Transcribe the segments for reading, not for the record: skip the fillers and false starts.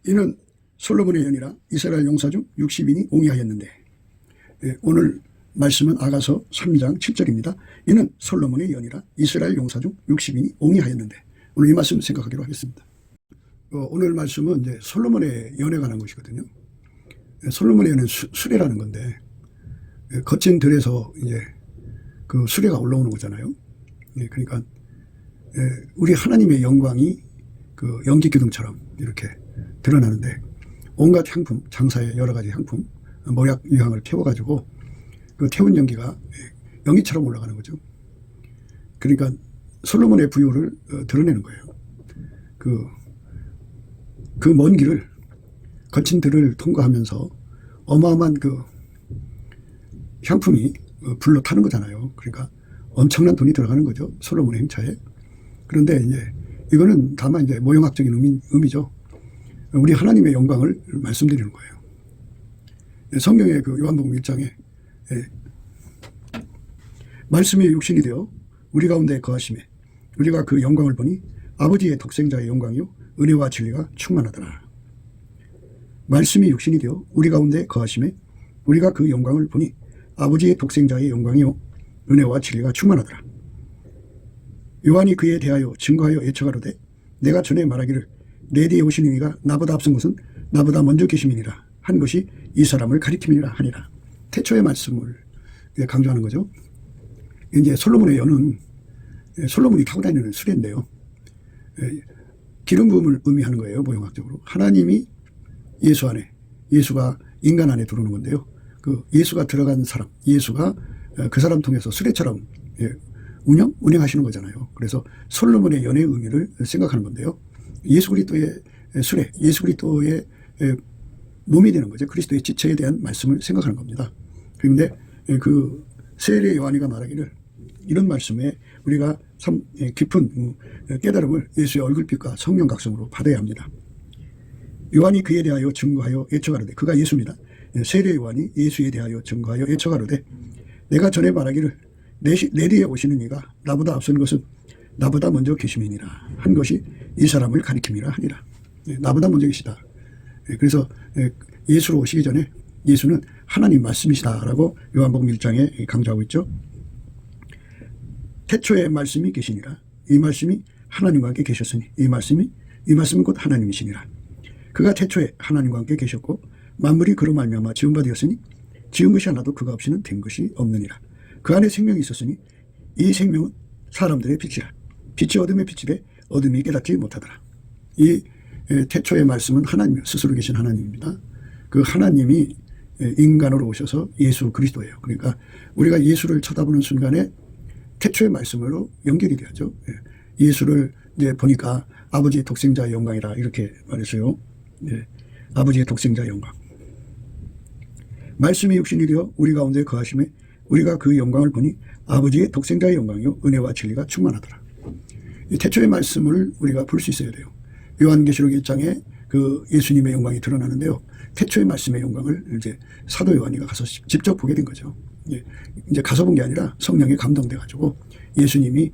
이는 솔로몬의 연이라 이스라엘 용사 중 60인이 옹이하였는데, 오늘 말씀은 아가서 3장 7절입니다. 이는 솔로몬의 연이라 이스라엘 용사 중 60인이 옹이하였는데, 오늘 이 말씀 생각하기로 하겠습니다. 오늘 말씀은 이제 솔로몬의 연에 관한 것이거든요. 솔로몬의 연은 수레라는 건데, 거친 들에서 이제 그 수레가 올라오는 거잖아요. 그러니까 우리 하나님의 영광이 그 연기기둥처럼 이렇게 드러나는데, 온갖 향품, 장사의 여러 가지 향품, 모약 유향을 태워가지고 그 태운 연기가 연기처럼 올라가는 거죠. 그러니까 솔로몬의 부유를 드러내는 거예요. 그 먼 길을, 거친 들을 통과하면서 어마어마한 그 향품이 불로 타는 거잖아요. 그러니까 엄청난 돈이 들어가는 거죠, 솔로몬의 행차에. 그런데 이제 이거는 다만 이제 모형학적인 의미죠. 우리 하나님의 영광을 말씀드리는 거예요. 성경의 그 요한복음 1장에 말씀이 육신이 되어 우리 가운데 거하심에 우리가 그 영광을 보니 아버지의 독생자의 영광이요 은혜와 진리가 충만하더라. 말씀이 육신이 되어 우리 가운데 거하심에 우리가 그 영광을 보니 아버지의 독생자의 영광이요 은혜와 진리가 충만하더라. 요한이 그에 대하여 증거하여 예처가로되 내가 전에 말하기를 내 뒤에 오시는 이가 나보다 앞선 것은 나보다 먼저 계심이니라 한 것이 이 사람을 가리킴이라 하니라. 태초의 말씀을 강조하는 거죠. 이제 솔로몬의 연은 솔로몬이 타고 다니는 수레인데요, 기름 부음을 의미하는 거예요. 모형학적으로 하나님이 예수 안에, 예수가 인간 안에 들어오는 건데요, 그 예수가 들어간 사람, 예수가 그 사람 통해서 수레처럼 운행하시는 거잖아요. 그래서 솔로몬의 연의 의미를 생각하는 건데요, 예수 그리스도의 수레, 예수 그리스도의 몸이 되는 거죠. 그리스도의 지체에 대한 말씀을 생각하는 겁니다. 그런데 그 세례 요한이가 말하기를 이런 말씀에 우리가 참 깊은 깨달음을 예수의 얼굴빛과 성령 각성으로 받아야 합니다. 요한이 그에 대하여 증거하여 예처가로되, 그가 예수입니다. 세례 요한이 예수에 대하여 증거하여 예처가로되 내가 전에 말하기를 내 뒤에 오시는 이가 나보다 앞선 것은 나보다 먼저 계심이니라 한 것이 이 사람을 가리킴이라 하니라. 나보다 먼저 계시다. 그래서 예수로 오시기 전에 예수는 하나님 말씀이시다라고 요한복음 1장에 강조하고 있죠. 태초에 말씀이 계시니라. 이 말씀이 하나님과 함께 계셨으니 이 말씀은 곧 하나님이시니라. 그가 태초에 하나님과 함께 계셨고 만물이 그로 말미암아 지은 바 되었으니 지은 것이 하나도 그가 없이는 된 것이 없느니라. 그 안에 생명이 있었으니 이 생명은 사람들의 빛이라. 빛이 어둠의 빛이되 어둠이 깨닫지 못하더라. 이 태초의 말씀은 하나님, 스스로 계신 하나님입니다. 그 하나님이 인간으로 오셔서 예수 그리스도예요. 그러니까 우리가 예수를 쳐다보는 순간에 태초의 말씀으로 연결이 되죠. 예수를 이제 보니까 아버지의 독생자의 영광이라 이렇게 말했어요. 아버지의 독생자의 영광. 말씀이 육신이 되어 우리 가운데 거하심에 우리가 그 영광을 보니 아버지의 독생자의 영광이요 은혜와 진리가 충만하더라. 이 태초의 말씀을 우리가 볼 수 있어야 돼요. 요한계시록 1장에 그 예수님의 영광이 드러나는데요, 태초의 말씀의 영광을 이제 사도 요한이가 가서 직접 보게 된 거죠. 이제 가서 본 게 아니라 성령에 감동돼 가지고 예수님이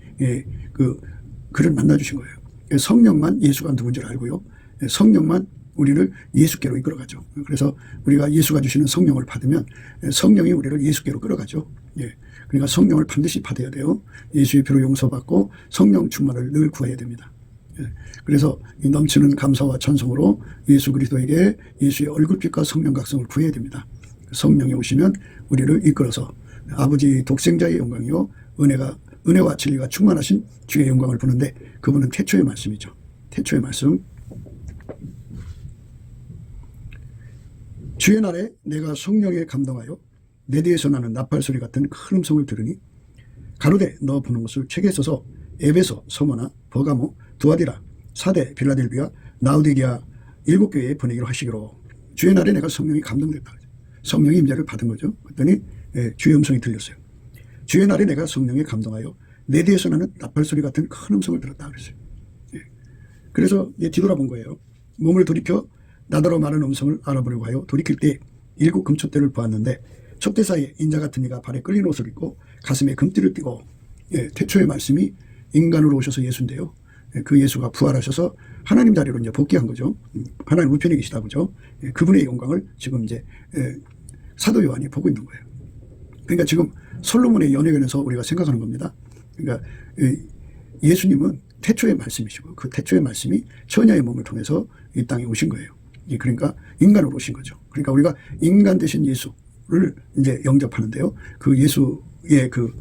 그를 만나 주신 거예요. 성령만 예수가 누군지를 알고요, 성령만 우리를 예수께로 이끌어가죠. 그래서 우리가 예수가 주시는 성령을 받으면 성령이 우리를 예수께로 끌어가죠. 그러니까 성령을 반드시 받아야 돼요. 예수의 피로 용서받고 성령 충만을 늘 구해야 됩니다. 그래서 이 넘치는 감사와 찬송으로 예수 그리스도에게 예수의 얼굴빛과 성령 각성을 구해야 됩니다. 성령이 오시면 우리를 이끌어서 아버지 독생자의 영광이요 은혜와 진리가 충만하신 주의 영광을 보는데, 그분은 태초의 말씀이죠. 태초의 말씀. 주의 날에 내가 성령에 감동하여 내 뒤에서 나는 나팔 소리 같은 큰 음성을 들으니 가로되 너 보는 것을 책에 써서 에베소, 서머나, 버가모, 두아디라, 사대, 빌라델비아, 라우디게아 7교회에 보내기로 하시기로. 주의 날에 내가 성령이 감동됐다. 성령의 임재를 받은 거죠. 그랬더니 주의 음성이 들렸어요. 주의 날에 내가 성령에 감동하여 내 뒤에서 나는 나팔 소리 같은 큰 음성을 들었다 그랬어요. 그래서 뒤돌아본 거예요. 몸을 돌이켜 나더러 많은 음성을 알아보려고 하여 돌이킬 때 7 금촛대를 보았는데 촛대 사이에 인자 같은 이가 발에 끌린 옷을 입고 가슴에 금띠를 띠고, 태초의 말씀이 인간으로 오셔서 예수인데요, 그 예수가 부활하셔서 하나님 자리로 이제 복귀한 거죠. 하나님 우편에 계시다 보죠. 그분의 영광을 지금 이제 사도 요한이 보고 있는 거예요. 그러니까 지금 솔로몬의 연회관에서 우리가 생각하는 겁니다. 그러니까 예수님은 태초의 말씀이시고 그 태초의 말씀이 처녀의 몸을 통해서 이 땅에 오신 거예요. 그러니까 인간으로 오신 거죠. 그러니까 우리가 인간 되신 예수를 이제 영접하는데요. 그 예수의 그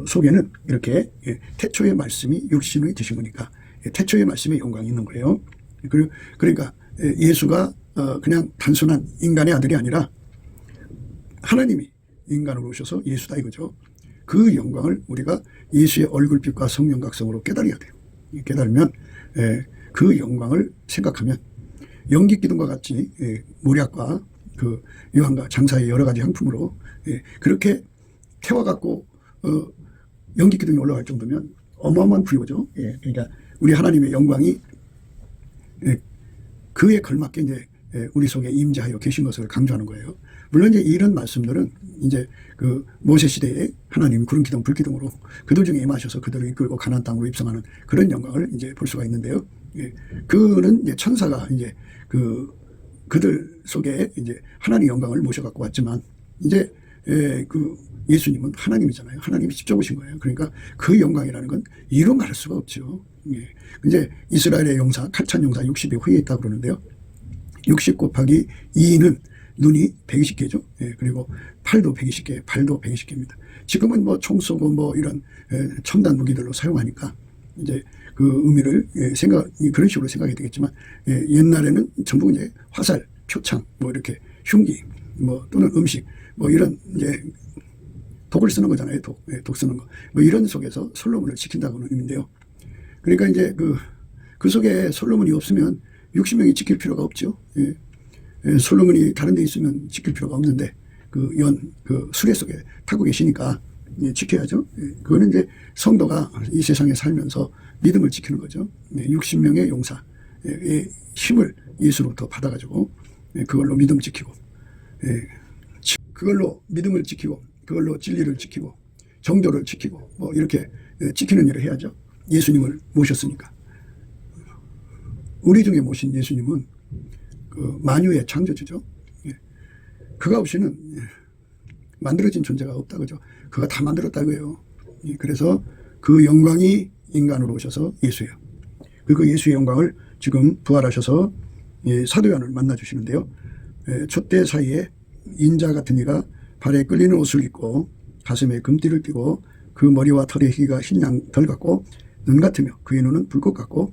속에는 이렇게 태초의 말씀이 육신이 되신 거니까 태초의 말씀에 영광이 있는 거예요. 그러니까 예수가 그냥 단순한 인간의 아들이 아니라 하나님이 인간으로 오셔서 예수다 이거죠. 그 영광을 우리가 예수의 얼굴빛과 성령각성으로 깨달아야 돼요. 깨달으면 그 영광을 생각하면 연기 기둥과 같이 모략과 그 유황과 장사의 여러 가지 향품으로 그렇게 태워갖고 연기 기둥이 올라갈 정도면 어마어마한 부유죠. 그러니까 우리 하나님의 영광이 그에 걸맞게 이제 우리 속에 임재하여 계신 것을 강조하는 거예요. 물론 이제 이런 말씀들은 이제 그 모세 시대에 하나님이 구름 기둥, 불 기둥으로 그들 중에 임하셔서 그들을 이끌고 가나안 땅으로 입성하는 그런 영광을 이제 볼 수가 있는데요. 그는 이제 천사가 이제 그들 속에 이제 하나님의 영광을 모셔갖고 왔지만 이제 그 예수님은 하나님이잖아요. 하나님이 직접 오신 거예요. 그러니까 그 영광이라는 건 이루 말할 수가 없죠. 이제 이스라엘의 용사, 칼찬 용사 60의 후에 있다고 그러는데요. 60 곱하기 2는 눈이 120개죠. 그리고 팔도 120개, 발도 120개입니다. 지금은 뭐 총 쏘고 뭐 이런 첨단 무기들로 사용하니까 이제 그 의미를 그런 식으로 생각이 되겠지만 옛날에는 전부 이제 화살, 표창, 뭐 이렇게 흉기, 뭐 또는 음식, 뭐 이런 이제 독을 쓰는 거잖아요. 독 쓰는 거. 뭐 이런 속에서 솔로몬을 지킨다고는 의미인데요. 그러니까 이제 그 속에 솔로몬이 없으면 60명이 지킬 필요가 없죠. 솔로몬이 다른 데 있으면 지킬 필요가 없는데 그 수레 속에 타고 계시니까 지켜야죠. 그거는 이제 성도가 이 세상에 살면서 믿음을 지키는 거죠. 60명의 용사의 힘을 예수로부터 받아가지고 그걸로 믿음 지키고 그걸로 믿음을 지키고 그걸로 진리를 지키고 정도를 지키고 뭐 이렇게 지키는 일을 해야죠. 예수님을 모셨으니까. 우리 중에 모신 예수님은 그 만유의 창조주죠. 그가 없이는 만들어진 존재가 없다 그죠. 그가 다 만들었다고요. 그래서 그 영광이 인간으로 오셔서 예수예요. 그 예수의 영광을 지금 부활하셔서 사도 요한을 만나 주시는데요. 촛대 사이에 인자 같은 이가 발에 끌리는 옷을 입고 가슴에 금띠를 띠고 그 머리와 털의 희가 흰 양털 같고 눈 같으며 그의 눈은 불꽃 같고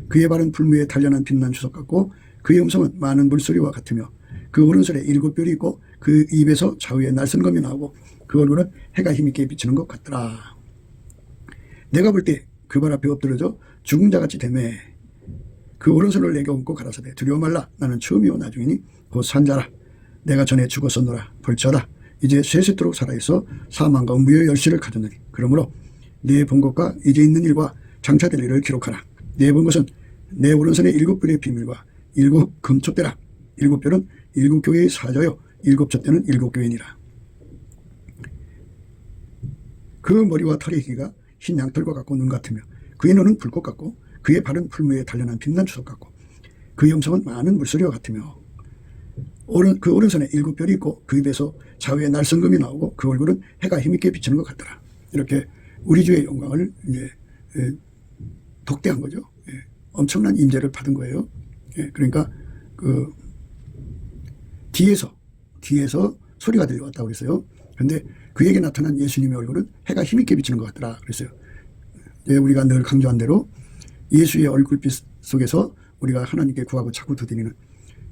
그의 발은 불무에 단련한 빛난 주석 같고 그의 음성은 많은 물소리와 같으며 그 오른손에 7뼈리 있고 그 입에서 좌우에 날선검이 나오고 그 얼굴은 해가 힘있게 비치는 것 같더라. 내가 볼 때 그 발 앞에 엎드려져 죽은 자같이 되매 그 오른손을 내게 얹고 가라사대 두려워 말라. 나는 처음이요 나중이니 곧 산자라. 내가 전에 죽었었노라. 볼지어다 이제 세세토록 살아있어 사망과 무효의 열쇠를 가졌느니 그러므로 네 본 것과 이제 있는 일과 장차될 일을 기록하라. 네 본 것은 내 오른손의 7뼈의 비밀과 7 금촛대라. 7뼈는 7교회의 사저요 7 촛대는 7교회니라. 그 머리와 털의 희가 흰 양털과 같고 눈 같으며 그의 눈은 불꽃 같고 그의 발은 풀무에 단련한 빛난 주석 같고 그의 음성은 많은 물소리와 같으며 그 오른손에 7뼈리 있고 그 입에서 좌우에 날선검이 나오고 그 얼굴은 해가 힘있게 비치는 것 같더라. 이렇게 우리 주의 영광을 이제 독대한 거죠. 엄청난 임재를 받은 거예요. 그러니까 그 뒤에서 소리가 들려왔다고 그랬어요. 그런데 그에게 나타난 예수님의 얼굴은 해가 힘있게 비치는 것 같더라 그랬어요. 우리가 늘 강조한 대로 예수의 얼굴빛 속에서 우리가 하나님께 구하고 자꾸 드리는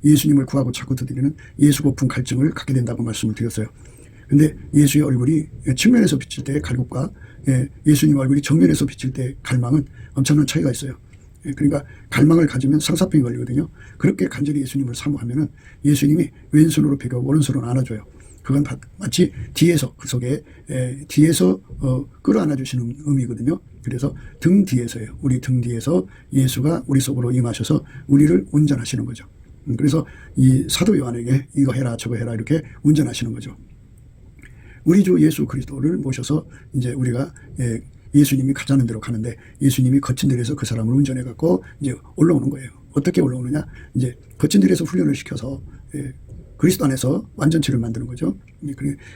예수님을 구하고 자꾸 드리는 예수 고품 갈증을 갖게 된다고 말씀을 드렸어요. 그런데 예수의 얼굴이 측면에서 비칠 때의 갈급과 예수님 얼굴이 정면에서 비칠 때의 갈망은 엄청난 차이가 있어요. 그러니까 갈망을 가지면 상사병이 걸리거든요. 그렇게 간절히 예수님을 사모하면은 예수님이 왼손으로 베겨 오른손으로 안아줘요. 그건 마치 뒤에서 그 속에 뒤에서 끌어안아 주시는 의미거든요. 그래서 등 뒤에서예요. 우리 등 뒤에서 예수가 우리 속으로 임하셔서 우리를 운전하시는 거죠. 그래서 이 사도 요한에게 이거 해라 저거 해라 이렇게 운전하시는 거죠. 우리 주 예수 그리스도를 모셔서 이제 우리가 예수님이 가자는 대로 가는데 예수님이 거친 들에서 그 사람을 운전해 갖고 이제 올라오는 거예요. 어떻게 올라오느냐? 이제 거친 들에서 훈련을 시켜서 그리스도 안에서 완전체를 만드는 거죠.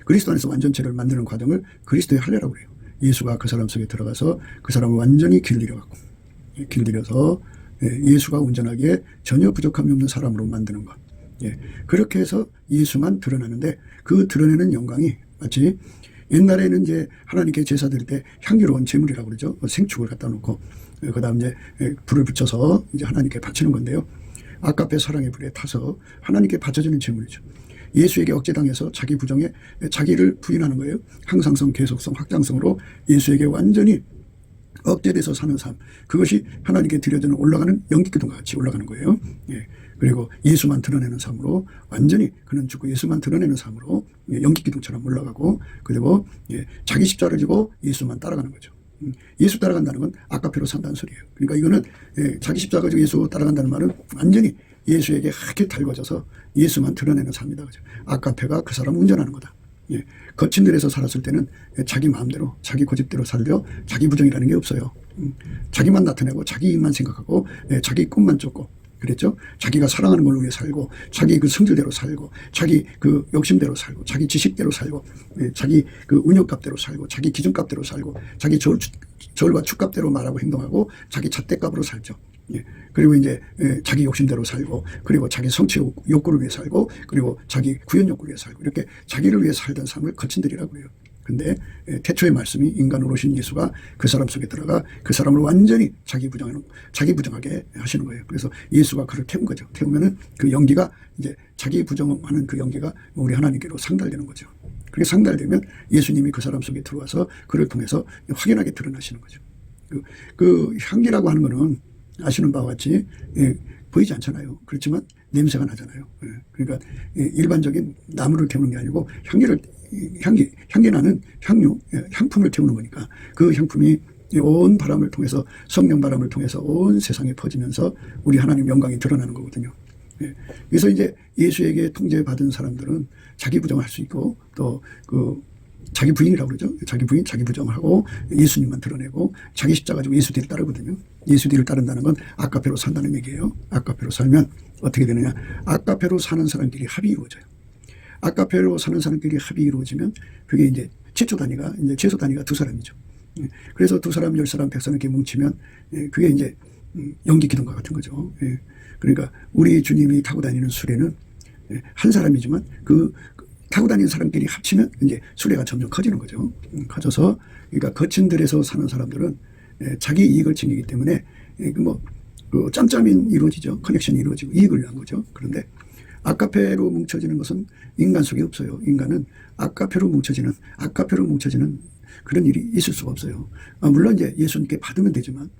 그리스도 안에서 완전체를 만드는 과정을 그리스도의 할례라고 그래요. 예수가 그 사람 속에 들어가서 그 사람을 완전히 길들여 갖고 길들여서 예수가 운전하기에 전혀 부족함이 없는 사람으로 만드는 것. 그렇게 해서 예수만 드러나는데 그 드러내는 영광이 마치 옛날에는 이제 하나님께 제사 드릴 때 향기로운 제물이라고 그러죠. 생축을 갖다 놓고 그다음 이제 불을 붙여서 이제 하나님께 바치는 건데요. 아까페 사랑의 불에 타서 하나님께 바쳐지는 제물이죠. 예수에게 억제당해서 자기 부정에 자기를 부인하는 거예요. 항상성, 계속성, 확장성으로 예수에게 완전히 억제돼서 사는 삶. 그것이 하나님께 드려지는 올라가는 연기기둥과 같이 올라가는 거예요. 그리고 예수만 드러내는 삶으로 완전히 그는 죽고 예수만 드러내는 삶으로 연기기둥처럼 올라가고 그리고 자기 십자가를 지고 예수만 따라가는 거죠. 예수 따라간다는 건 아까페로 산다는 소리예요. 그러니까 이거는 자기 십자가 지고 예수 따라간다는 말은 완전히 예수에게 하게 달궈져서 예수만 드러내는 삶이다. 그죠? 아까페가 그 사람을 운전하는 거다. 거친 들에서 살았을 때는 자기 마음대로 자기 고집대로 살려 자기 부정이라는 게 없어요. 자기만 나타내고 자기 입만 생각하고 자기 꿈만 쫓고 그랬죠. 자기가 사랑하는 걸 위해 살고 자기 그 성질대로 살고 자기 그 욕심대로 살고 자기 지식대로 살고 자기 그 운역값대로 살고 자기 기준값대로 살고 자기 저울과 축값대로 말하고 행동하고 자기 잣대값으로 살죠. 그리고 이제 자기 욕심대로 살고 그리고 자기 성취 욕구를 위해 살고 그리고 자기 구현 욕구를 위해 살고 이렇게 자기를 위해 살던 삶을 거친들이라고 해요. 근데 태초의 말씀이 인간으로 오신 예수가 그 사람 속에 들어가 그 사람을 완전히 자기 부정하게 하시는 거예요. 그래서 예수가 그를 태운 거죠. 태우면은 그 연기가 이제 자기 부정하는 그 연기가 우리 하나님께로 상달되는 거죠. 그렇게 상달되면 예수님이 그 사람 속에 들어와서 그를 통해서 확연하게 드러나시는 거죠. 그 향기라고 하는 거는 아시는 바와 같이 보이지 않잖아요. 그렇지만 냄새가 나잖아요. 그러니까 일반적인 나무를 태우는 게 아니고 향기 나는 향품을 태우는 거니까 그 향품이 온 바람을 통해서 성령 바람을 통해서 온 세상에 퍼지면서 우리 하나님 영광이 드러나는 거거든요. 그래서 이제 예수에게 통제받은 사람들은 자기 부정할 수 있고 또 그 자기 부인이라고 그러죠. 자기 부인, 자기 부정하고 예수님만 드러내고 자기 십자가 가지고 예수 뒤를 따르거든요. 예수 뒤를 따른다는 건 아까페로 산다는 얘기예요. 아까페로 살면 어떻게 되느냐. 아까페로 사는 사람끼리 합이 이루어져요. 아까페로 사는 사람끼리 합이 이루어지면 그게 이제 최초 단위가 두 사람이죠. 그래서 두 사람, 10사람, 100사람 이렇게 뭉치면 그게 이제 연기 기둥과 같은 거죠. 그러니까 우리 주님이 타고 다니는 수레는 한 사람이지만 그 타고 다니는 사람끼리 합치면 이제 수레가 점점 커지는 거죠. 커져서 그러니까 거친 들에서 사는 사람들은 자기 이익을 챙기기 때문에 그 짬짬이 이루어지죠. 커넥션이 이루어지고 이익을 위한 거죠. 그런데 아까페로 뭉쳐지는 것은 인간 속에 없어요. 인간은 아까페로 뭉쳐지는 그런 일이 있을 수가 없어요. 물론 이제 예수님께 받으면 되지만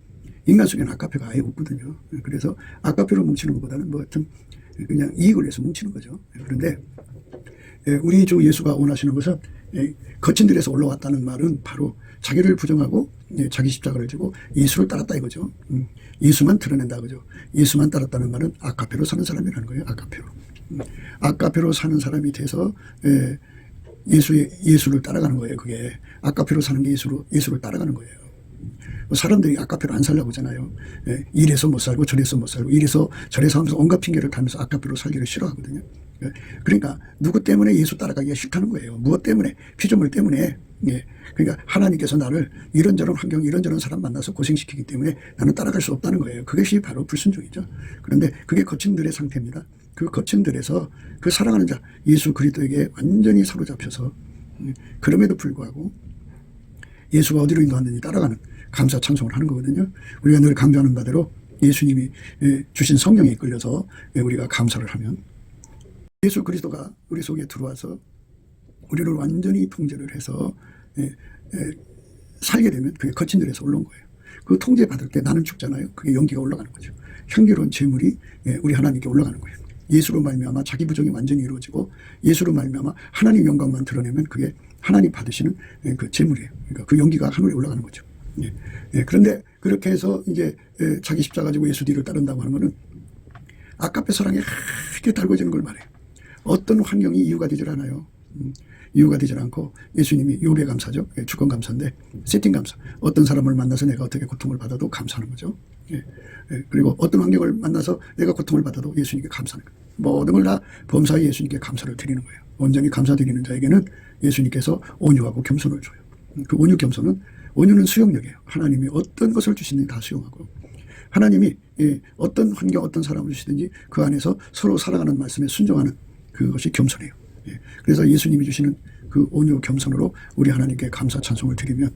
인간 속에는 아까페가 아예 없거든요. 그래서 아까페로 뭉치는 것보다는 뭐 하여튼 그냥 이익을 위해서 뭉치는 거죠. 그런데 우리 주 예수가 원하시는 것은 거친 들에서 올라왔다는 말은 바로 자기를 부정하고 자기 십자가를 지고 예수를 따랐다 이거죠. 예수만 드러낸다 그죠. 예수만 따랐다는 말은 아까페로 사는 사람이라는 거예요. 아까페로 사는 사람이 돼서 예수를 따라가는 거예요. 그게 아까페로 사는 게 예수를 따라가는 거예요. 사람들이 아까페로 안 살려고 하잖아요. 이래서 못 살고 저래서 못 살고 이래서 저래서 하면서 온갖 핑계를 달면서 아까페로 살기를 싫어하거든요. 그러니까 누구 때문에 예수 따라가기가 싫다는 거예요. 무엇 때문에? 피조물 때문에. 그러니까 하나님께서 나를 이런저런 환경 이런저런 사람 만나서 고생시키기 때문에 나는 따라갈 수 없다는 거예요. 그것이 바로 불순종이죠. 그런데 그게 거친 들의 상태입니다. 그 거친 들에서 그 사랑하는 자 예수 그리스도에게 완전히 사로잡혀서 그럼에도 불구하고 예수가 어디로 인도하는지 따라가는 감사 찬송을 하는 거거든요. 우리가 늘 강조하는 바대로 예수님이 주신 성령에 이끌려서 우리가 감사를 하면 예수 그리스도가 우리 속에 들어와서 우리를 완전히 통제를 해서 살게 되면 그게 거친 들에서 올라온 거예요. 그 통제 받을 때 나는 죽잖아요. 그게 연기가 올라가는 거죠. 향기로운 제물이 우리 하나님께 올라가는 거예요. 예수로 말미암아 자기 부정이 완전히 이루어지고 예수로 말미암아 하나님 영광만 드러내면 그게 하나님 받으시는 그 제물이에요. 그러니까 그 연기가 하늘에 올라가는 거죠. 그런데 그렇게 해서 이제 자기 십자가 가지고 예수 뒤를 따른다고 하는 거는 아까페 사랑에 크게 달궈지는 걸 말해요. 어떤 환경이 이유가 되질 않아요. 이유가 되질 않고 예수님이 요배 감사죠. 예, 주권 감사인데 세팅 감사. 어떤 사람을 만나서 내가 어떻게 고통을 받아도 감사하는 거죠. 예, 예, 그리고 어떤 환경을 만나서 내가 고통을 받아도 예수님께 감사하는 거예요. 모든 걸 다 범사에 예수님께 감사를 드리는 거예요. 온전히 감사드리는 자에게는 예수님께서 온유하고 겸손을 줘요. 그 온유 겸손은, 온유는 수용력이에요. 하나님이 어떤 것을 주시든지 다 수용하고, 하나님이 어떤 환경, 어떤 사람을 주시든지 그 안에서 서로 살아가는 말씀에 순종하는 그것이 겸손해요. 그래서 예수님이 주시는 그 온유 겸손으로 우리 하나님께 감사 찬송을 드리면,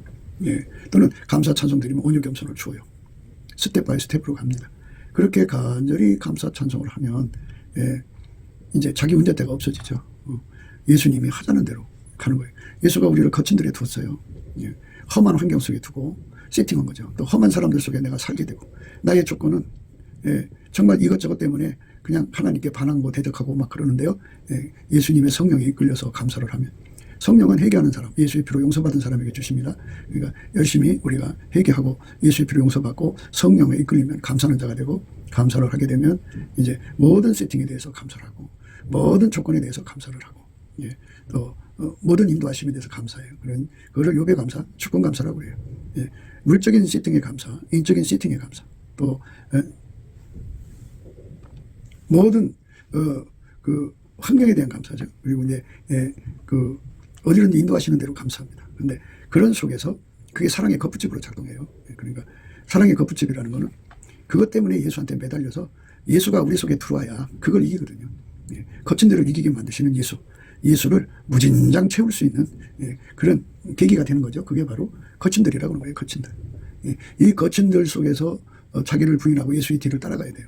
또는 감사 찬송 드리면 온유 겸손을 주어요. 스텝 바이 스텝으로 갑니다. 그렇게 간절히 감사 찬송을 하면 이제 자기 운전대가 없어지죠. 예수님이 하자는 대로 가는 거예요. 예수가 우리를 거친 데에 두었어요. 험한 환경 속에 두고 세팅한 거죠. 또 험한 사람들 속에 내가 살게 되고, 나의 조건은 정말 이것저것 때문에 그냥 하나님께 반항고 대적하고 막 그러는데요. 예수님의 성령에 이끌려서 감사를 하면, 성령은 회개하는 사람, 예수의 피로 용서받은 사람에게 주십니다. 그러니까 열심히 우리가 회개하고 예수의 피로 용서받고 성령에 이끌리면 감사하는 자가 되고, 감사를 하게 되면 이제 모든 세팅에 대해서 감사를 하고, 모든 조건에 대해서 감사를 하고, 또 모든 인도하심에 대해서 감사해요. 그걸 요배 감사, 주권 감사라고 그래요. 물적인 세팅의 감사, 인적인 세팅의 감사, 또 모든 그 환경에 대한 감사죠. 그리고 이제 그 어디든지 인도하시는 대로 감사합니다. 그런데 그런 속에서 그게 사랑의 거푸집으로 작동해요. 그러니까 사랑의 거푸집이라는 거는 그것 때문에 예수한테 매달려서 예수가 우리 속에 들어와야 그걸 이기거든요. 거친 데를 이기게 만드시는 예수. 예수를 무진장 채울 수 있는 그런 계기가 되는 거죠. 그게 바로 거친들이라고 하는 거예요. 거친들. 이 거친들 속에서 자기를 부인하고 예수의 뒤를 따라가야 돼요.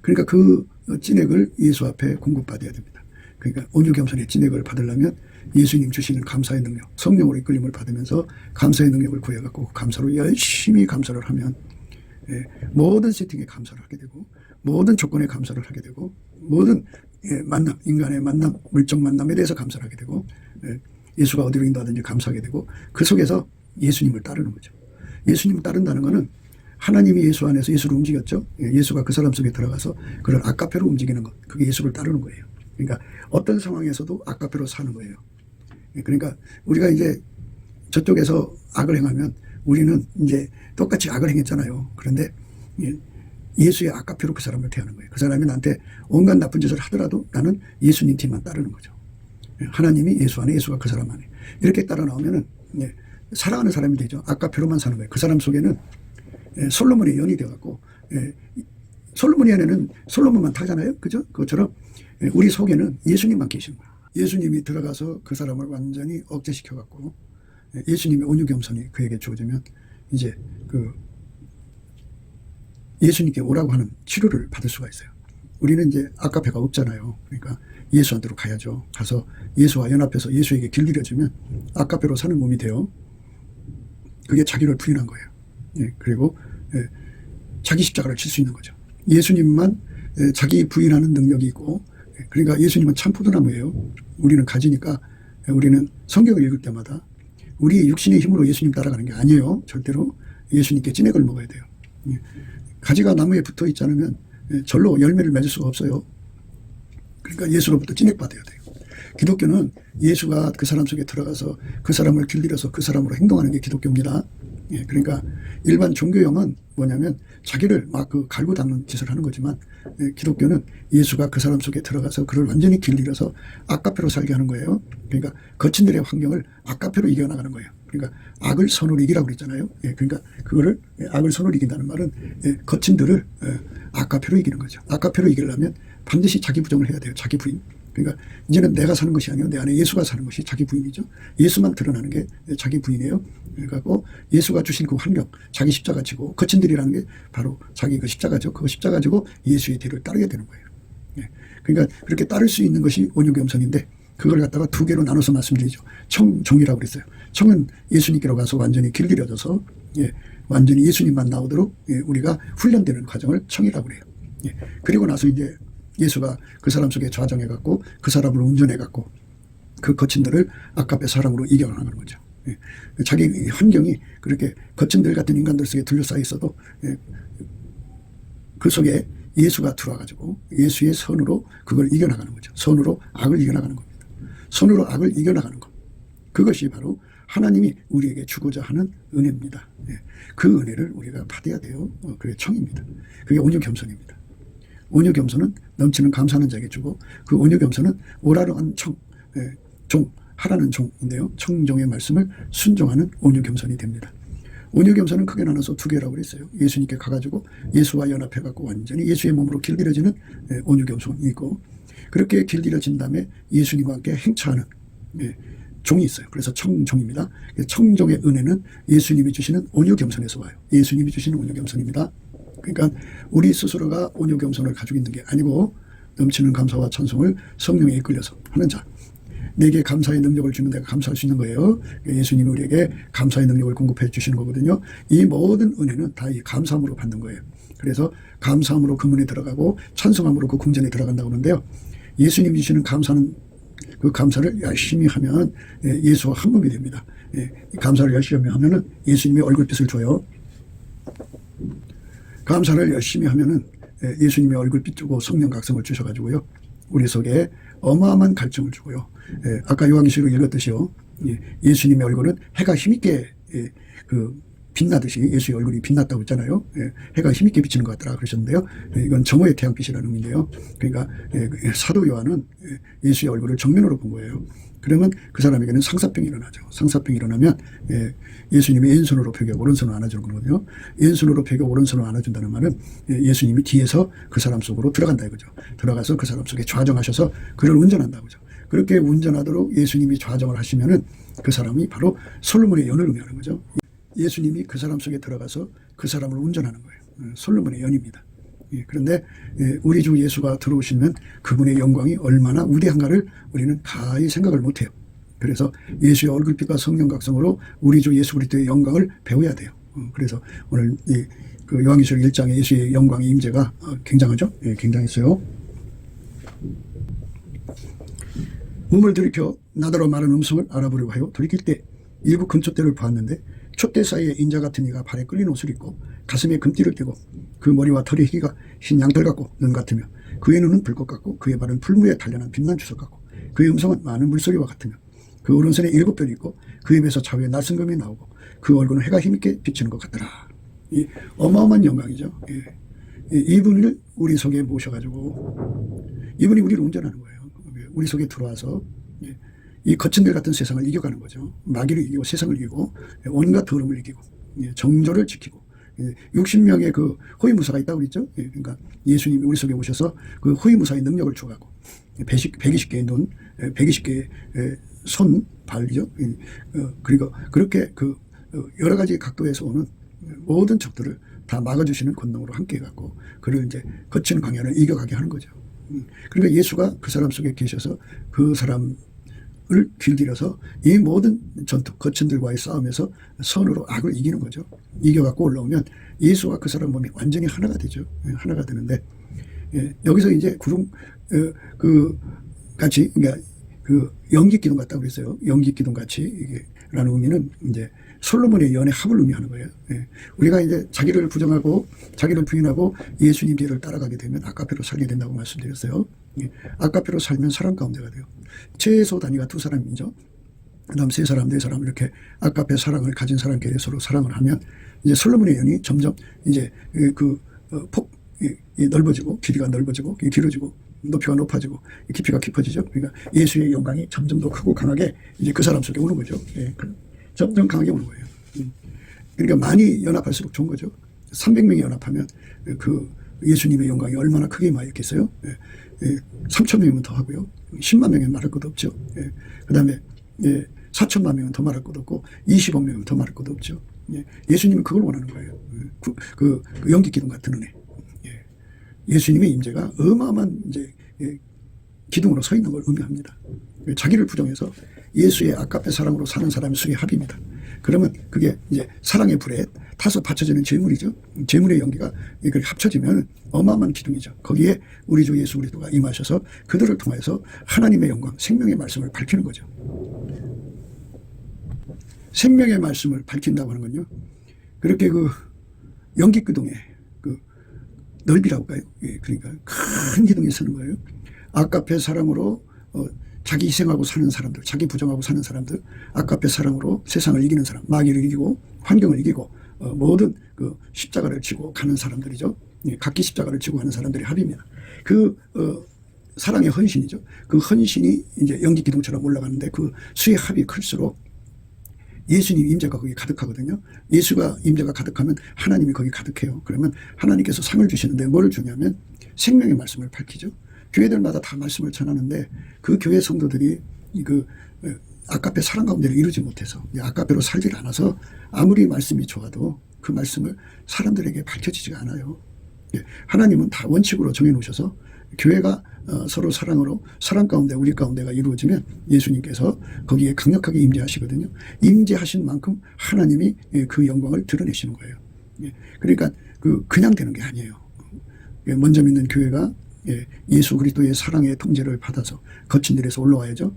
그러니까 그 찐액을 예수 앞에 공급받아야 됩니다. 그러니까 온유 겸손의 찐액을 받으려면 예수님 주시는 감사의 능력, 성령으로 이끌림을 받으면서 감사의 능력을 구해갖고 감사로 열심히 감사를 하면 모든 세팅에 감사를 하게 되고, 모든 조건에 감사를 하게 되고, 모든 만남, 인간의 만남, 물적 만남에 대해서 감사를 하게 되고, 예수가 어디로 인도하든지 감사하게 되고, 그 속에서 예수님을 따르는 거죠. 예수님을 따른다는 것은 하나님이 예수 안에서 예수를 움직였죠. 예수가 그 사람 속에 들어가서 그를 아까페로 움직이는 것, 그게 예수를 따르는 거예요. 그러니까 어떤 상황에서도 아까페로 사는 거예요. 그러니까 우리가 이제 저쪽에서 악을 행하면 우리는 이제 똑같이 악을 행했잖아요. 그런데 예수의 아까페로 그 사람을 대하는 거예요. 그 사람이 나한테 온갖 나쁜 짓을 하더라도 나는 예수님 팀만 따르는 거죠. 하나님이 예수 안에, 예수가 그 사람 안에. 이렇게 따라 나오면은 사랑하는 사람이 되죠. 아까페로만 사는 거예요. 그 사람 속에는 솔로몬의 연이 되어갖고, 솔로몬의 연에는 솔로몬만 타잖아요. 그죠? 그것처럼 우리 속에는 예수님만 계시는 거예요. 예수님이 들어가서 그 사람을 완전히 억제시켜갖고, 예수님의 온유 겸손이 그에게 주어지면 이제 그 예수님께 오라고 하는 치료를 받을 수가 있어요. 우리는 이제 아까페가 없잖아요. 그러니까 예수한테로 가야죠. 가서 예수와 연합해서 예수에게 길들여주면 아까페로 사는 몸이 돼요. 그게 자기를 부인한 거예요. 그리고 자기 십자가를 칠 수 있는 거죠. 예수님만 자기 부인하는 능력이 있고, 그러니까 예수님은 참 포도나무예요. 우리는 가지니까 우리는 성경을 읽을 때마다 우리 육신의 힘으로 예수님 따라가는 게 아니에요. 절대로 예수님께 찐액을 먹어야 돼요. 가지가 나무에 붙어 있지 않으면 절로 열매를 맺을 수가 없어요. 그러니까 예수로부터 찐액 받아야 돼요. 기독교는 예수가 그 사람 속에 들어가서 그 사람을 길들여서 그 사람으로 행동하는 게 기독교입니다. 그러니까 일반 종교형은 뭐냐면 자기를 막 그 갈고 닦는 짓을 하는 거지만, 기독교는 예수가 그 사람 속에 들어가서 그를 완전히 길들여서 아까페로 살게 하는 거예요. 그러니까 거친들의 환경을 아까페로 이겨나가는 거예요. 그러니까 악을 선으로 이기라고 그랬잖아요. 그러니까 그거를 악을 선으로 이긴다는 말은 거친들을 아까페로 이기는 거죠. 아까페로 이기려면 반드시 자기 부정을 해야 돼요. 자기 부인. 그러니까 이제는 내가 사는 것이 아니고 내 안에 예수가 사는 것이 자기 부인이죠. 예수만 드러나는 게 자기 부인이에요. 그러니까 예수가 주신 그 환경, 자기 십자가 지고, 거친들이라는 게 바로 자기 그 십자가죠. 그 십자가 지고 예수의 뒤를 따르게 되는 거예요. 그러니까 그렇게 따를 수 있는 것이 온유 겸손인데, 그걸 갖다가 두 개로 나눠서 말씀드리죠. 종이라고 그랬어요. 청은 예수님께로 가서 완전히 길들여져서 완전히 예수님만 나오도록 우리가 훈련되는 과정을 청이라고 그래요. 그리고 나서 이제 예수가 그 사람 속에 좌정해갖고 그 사람을 운전해갖고 그 거친들을 아까페 사랑으로 이겨나가는 거죠. 자기 환경이 그렇게 거친들 같은 인간들 속에 둘러싸여 있어도 그 속에 예수가 들어와가지고 예수의 선으로 그걸 이겨나가는 거죠. 선으로 악을 이겨나가는 겁니다. 손으로 악을 이겨나가는 것. 그것이 바로 하나님이 우리에게 주고자 하는 은혜입니다. 예. 그 은혜를 우리가 받아야 돼요. 그게 청입니다. 그게 온유겸손입니다. 온유겸손은 넘치는 감사하는 자에게 주고, 그 온유겸손은 오라르한 청, 종, 하라는 종인데요. 청종의 말씀을 순종하는 온유겸손이 됩니다. 온유겸손은 크게 나눠서 두 개라고 그랬어요. 예수님께 가가지고 예수와 연합해갖고 완전히 예수의 몸으로 길들여지는 온유겸손이 있고, 그렇게 길들여진 다음에 예수님과 함께 행차하는 종이 있어요. 그래서 청종입니다. 청종의 은혜는 예수님이 주시는 온유겸손에서 와요. 예수님이 주시는 온유겸손입니다. 그러니까 우리 스스로가 온유겸손을 가지고 있는 게 아니고 넘치는 감사와 찬송을 성령에 이끌려서 하는 자. 내게 감사의 능력을 주는 데가 감사할 수 있는 거예요. 예수님이 우리에게 감사의 능력을 공급해 주시는 거거든요. 이 모든 은혜는 다 이 감사함으로 받는 거예요. 그래서 감사함으로 그 문에 들어가고 찬송함으로 그 궁전에 들어간다고 하는데요. 예수님이 주시는 감사는 그 감사를 열심히 하면 예수와 한 몸이 됩니다. 감사를 열심히 하면은 예수님의 얼굴빛을 줘요. 감사를 열심히 하면은 예수님의 얼굴빛 주고 성령 각성을 주셔가지고요. 우리 속에 어마어마한 갈증을 주고요. 아까 요한계시록 읽었듯이요. 예수님의 얼굴은 해가 힘있게 빛나듯이 예수의 얼굴이 빛났다고 했잖아요. 해가 힘있게 비치는 것 같더라 그러셨는데요. 이건 정오의 태양빛이라는 의미인데요. 그러니까 사도 요한은 예수의 얼굴을 정면으로 본 거예요. 그러면 그 사람에게는 상사병이 일어나죠. 상사병이 일어나면 예수님이 왼손으로 벽에 오른손을 안아주는 거거든요. 왼손으로 벽에 오른손을 안아준다는 말은 예수님이 뒤에서 그 사람 속으로 들어간다 이거죠. 들어가서 그 사람 속에 좌정하셔서 그를 운전한다 그죠. 그렇게 운전하도록 예수님이 좌정을 하시면은 그 사람이 바로 솔로몬의 연을 의미하는 거죠. 예수님이 그 사람 속에 들어가서 그 사람을 운전하는 거예요. 솔로몬의 연입니다. 그런데 우리 주 예수가 들어오시면 그분의 영광이 얼마나 위대한가를 우리는 가히 생각을 못해요. 그래서 예수의 얼굴빛과 성령 각성으로 우리 주 예수 그리스도의 영광을 배워야 돼요. 그래서 오늘 그 요한계시록 1장의 예수의 영광의 임재가 굉장하죠. 굉장했어요. 몸을 들이켜 나더러 많은 음성을 알아보려고 하여 돌이킬 때 일부 금촛대를 보았는데 촛대 사이에 인자 같은 이가 발에 끌린 옷을 입고 가슴에 금띠를 띠고 그 머리와 털의 희기가 흰 양털 같고 눈 같으며 그의 눈은 불꽃 같고 그의 발은 풀무에 단련한 빛난 주석 같고 그의 음성은 많은 물소리와 같으며 그 오른손에 7뼈이 있고 그 입에서 좌우에 날성금이 나오고 그 얼굴은 해가 힘있게 비치는 것 같더라. 이 어마어마한 영광이죠. 이분을 우리 속에 모셔가지고 이분이 우리를 운전하는 거예요. 우리 속에 들어와서 이 거친 들 같은 세상을 이겨가는 거죠. 마귀를 이기고 세상을 이기고 온갖 더러움을 이기고 정조를 지키고 60명의 그 호위무사가 있다고 그랬죠. 그러니까 예수님이 우리 속에 오셔서 그 호위무사의 능력을 주어가고 120개의 눈, 120개의 손, 발이죠. 그리고 그렇게 그 여러 가지 각도에서 오는 모든 적들을 다 막아주시는 권능으로 함께 해갖고 그를 이제 거친 광야를 이겨가게 하는 거죠. 그러니까 예수가 그 사람 속에 계셔서 그 사람을 길들여서 이 모든 전투, 거친들과의 싸움에서 선으로 악을 이기는 거죠. 이겨갖고 올라오면 예수와 그 사람 몸이 완전히 하나가 되죠. 하나가 되는데 여기서 이제 구름 그 같이 그러니까 그 연기 기둥 같다고 그랬어요. 연기 기둥 같이 이게라는 의미는 이제 솔로몬의 연의 합을 의미하는 거예요. 우리가 이제 자기를 부정하고 자기를 부인하고 예수님 뒤를 따라가게 되면 아까페로 살게 된다고 말씀드렸어요. 아까페로 살면 사람 가운데가 돼요. 최소 단위가 2사람이죠. 그다음 3사람, 4사람 이렇게 아까페 사랑을 가진 사람끼리 서로 사랑을 하면 이제 솔로몬의 연이 점점 이제 폭이 넓어지고 길이가 넓어지고 길어지고 높이가 높아지고 깊이가 깊어지죠. 그러니까 예수의 영광이 점점 더 크고 강하게 이제 그 사람 속에 오는 거죠. 점점 강하게 오는 거예요. 그러니까 많이 연합할수록 좋은 거죠. 300명이 연합하면 그 예수님의 영광이 얼마나 크게 임하였겠어요. 3,000명이면 더 하고요. 10만 명이면 말할 것도 없죠. 그 다음에 4천만 명은 더 말할 것도 없고 20억 명은 더 말할 것도 없죠. 예수님은 그걸 원하는 거예요. 그 연기 기둥 같은 은혜. 예수님의 임재가 어마어마한 이제 기둥으로 서 있는 걸 의미합니다. 자기를 부정해서 예수의 아까페 사랑으로 사는 사람의 수의 합입니다. 그러면 그게 이제 사랑의 불에 타서 받쳐지는 재물이죠. 재물의 연기가 이렇게 합쳐지면 어마어마한 기둥이죠. 거기에 우리 주 예수 그리스도가 임하셔서 그들을 통해서 하나님의 영광, 생명의 말씀을 밝히는 거죠. 생명의 말씀을 밝힌다고 하는 건요. 그렇게 그 연기 기둥의 그 넓이라고 할까요? 그러니까 큰 기둥이 서는 거예요. 아까페 사랑으로 자기 희생하고 사는 사람들, 자기 부정하고 사는 사람들, 아까페 사랑으로 세상을 이기는 사람, 마귀를 이기고 환경을 이기고 모든 그 십자가를 지고 가는 사람들이죠. 예, 각기 십자가를 지고 가는 사람들의 합입니다. 그 사랑의 헌신이죠. 그 헌신이 이제 연기 기둥처럼 올라가는데 그 수의 합이 클수록 예수님 임재가 거기 가득하거든요. 예수가 임재가 가득하면 하나님이 거기 가득해요. 그러면 하나님께서 상을 주시는데 뭘 주냐면 생명의 말씀을 밝히죠. 교회들마다 다 말씀을 전하는데 그 교회 성도들이 그 아까페 사랑 가운데를 이루지 못해서 아까페로 살지 않아서 아무리 말씀이 좋아도 그 말씀을 사람들에게 밝혀지지가 않아요. 하나님은 다 원칙으로 정해놓으셔서 교회가 서로 사랑으로 사랑 가운데 우리 가운데가 이루어지면 예수님께서 거기에 강력하게 임재하시거든요. 임재하신 만큼 하나님이 그 영광을 드러내시는 거예요. 그러니까 그냥 되는 게 아니에요. 먼저 믿는 교회가 예수 그리스도의 사랑의 통제를 받아서 거친 데에서 올라와야죠.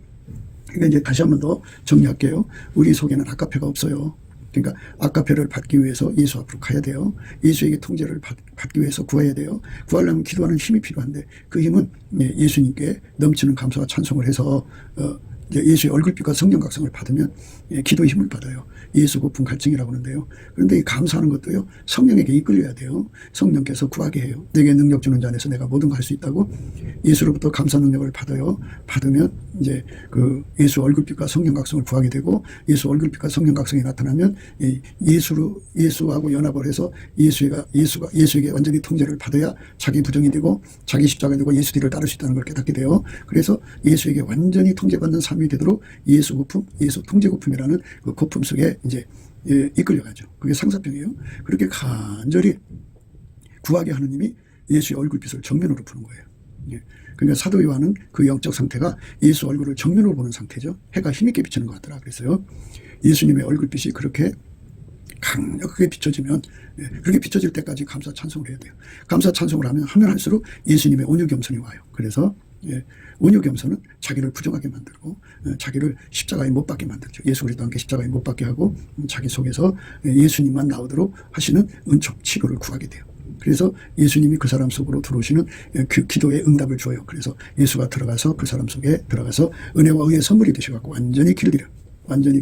그러니까 이제 다시 한 번 더 정리할게요. 우리 속에는 아까페가 없어요. 그러니까 아까페를 받기 위해서 예수 앞으로 가야 돼요. 예수에게 통제를 받기 위해서 구해야 돼요. 구하려면 기도하는 힘이 필요한데 그 힘은 예수님께 넘치는 감사와 찬송을 해서 예수의 얼굴빛과 성령 각성을 받으면 기도의 힘을 받아요. 예수 고품 갈증이라고 하는데요. 그런데 이 감사하는 것도요, 성령에게 이끌려야 돼요. 성령께서 구하게 해요. 내게 능력 주는 자 안에서 내가 모든 걸 할 수 있다고 예수로부터 감사 능력을 받아요. 받으면 이제 그 예수 얼굴빛과 성령 각성을 구하게 되고 예수 얼굴빛과 성령 각성이 나타나면 예수하고 연합을 해서 예수에게 완전히 통제를 받아야 자기 부정이 되고 자기 십자가 되고 예수 뒤를 따를 수 있다는 걸 깨닫게 돼요. 그래서 예수에게 완전히 통제받는 삶이 되도록 예수 고품, 예수 통제 고품이라는 그 고품 속에 이제 이끌려가죠. 그게 상사병이에요. 그렇게 간절히 구하게 하느님이 예수의 얼굴빛을 정면으로 푸는 거예요. 그러니까 사도 요한은 그 영적 상태가 예수 얼굴을 정면으로 보는 상태죠. 해가 힘있게 비치는 것 같더라. 그래서요, 예수님의 얼굴빛이 그렇게 강력하게 비춰지면, 그렇게 비춰질 때까지 감사 찬송을 해야 돼요. 감사 찬송을 하면 할수록 예수님의 온유 겸손이 와요. 그래서 온유 겸손은 자기를 부정하게 만들고 자기를 십자가에 못 박게 만들죠. 예수 그리스도와 함께 십자가에 못 박게 하고 자기 속에서 예수님만 나오도록 하시는 은총 치료를 구하게 돼요. 그래서 예수님이 그 사람 속으로 들어오시는 그 기도의 응답을 줘요. 그래서 예수가 들어가서 그 사람 속에 들어가서 은혜와 의의 선물이 되셔갖고 완전히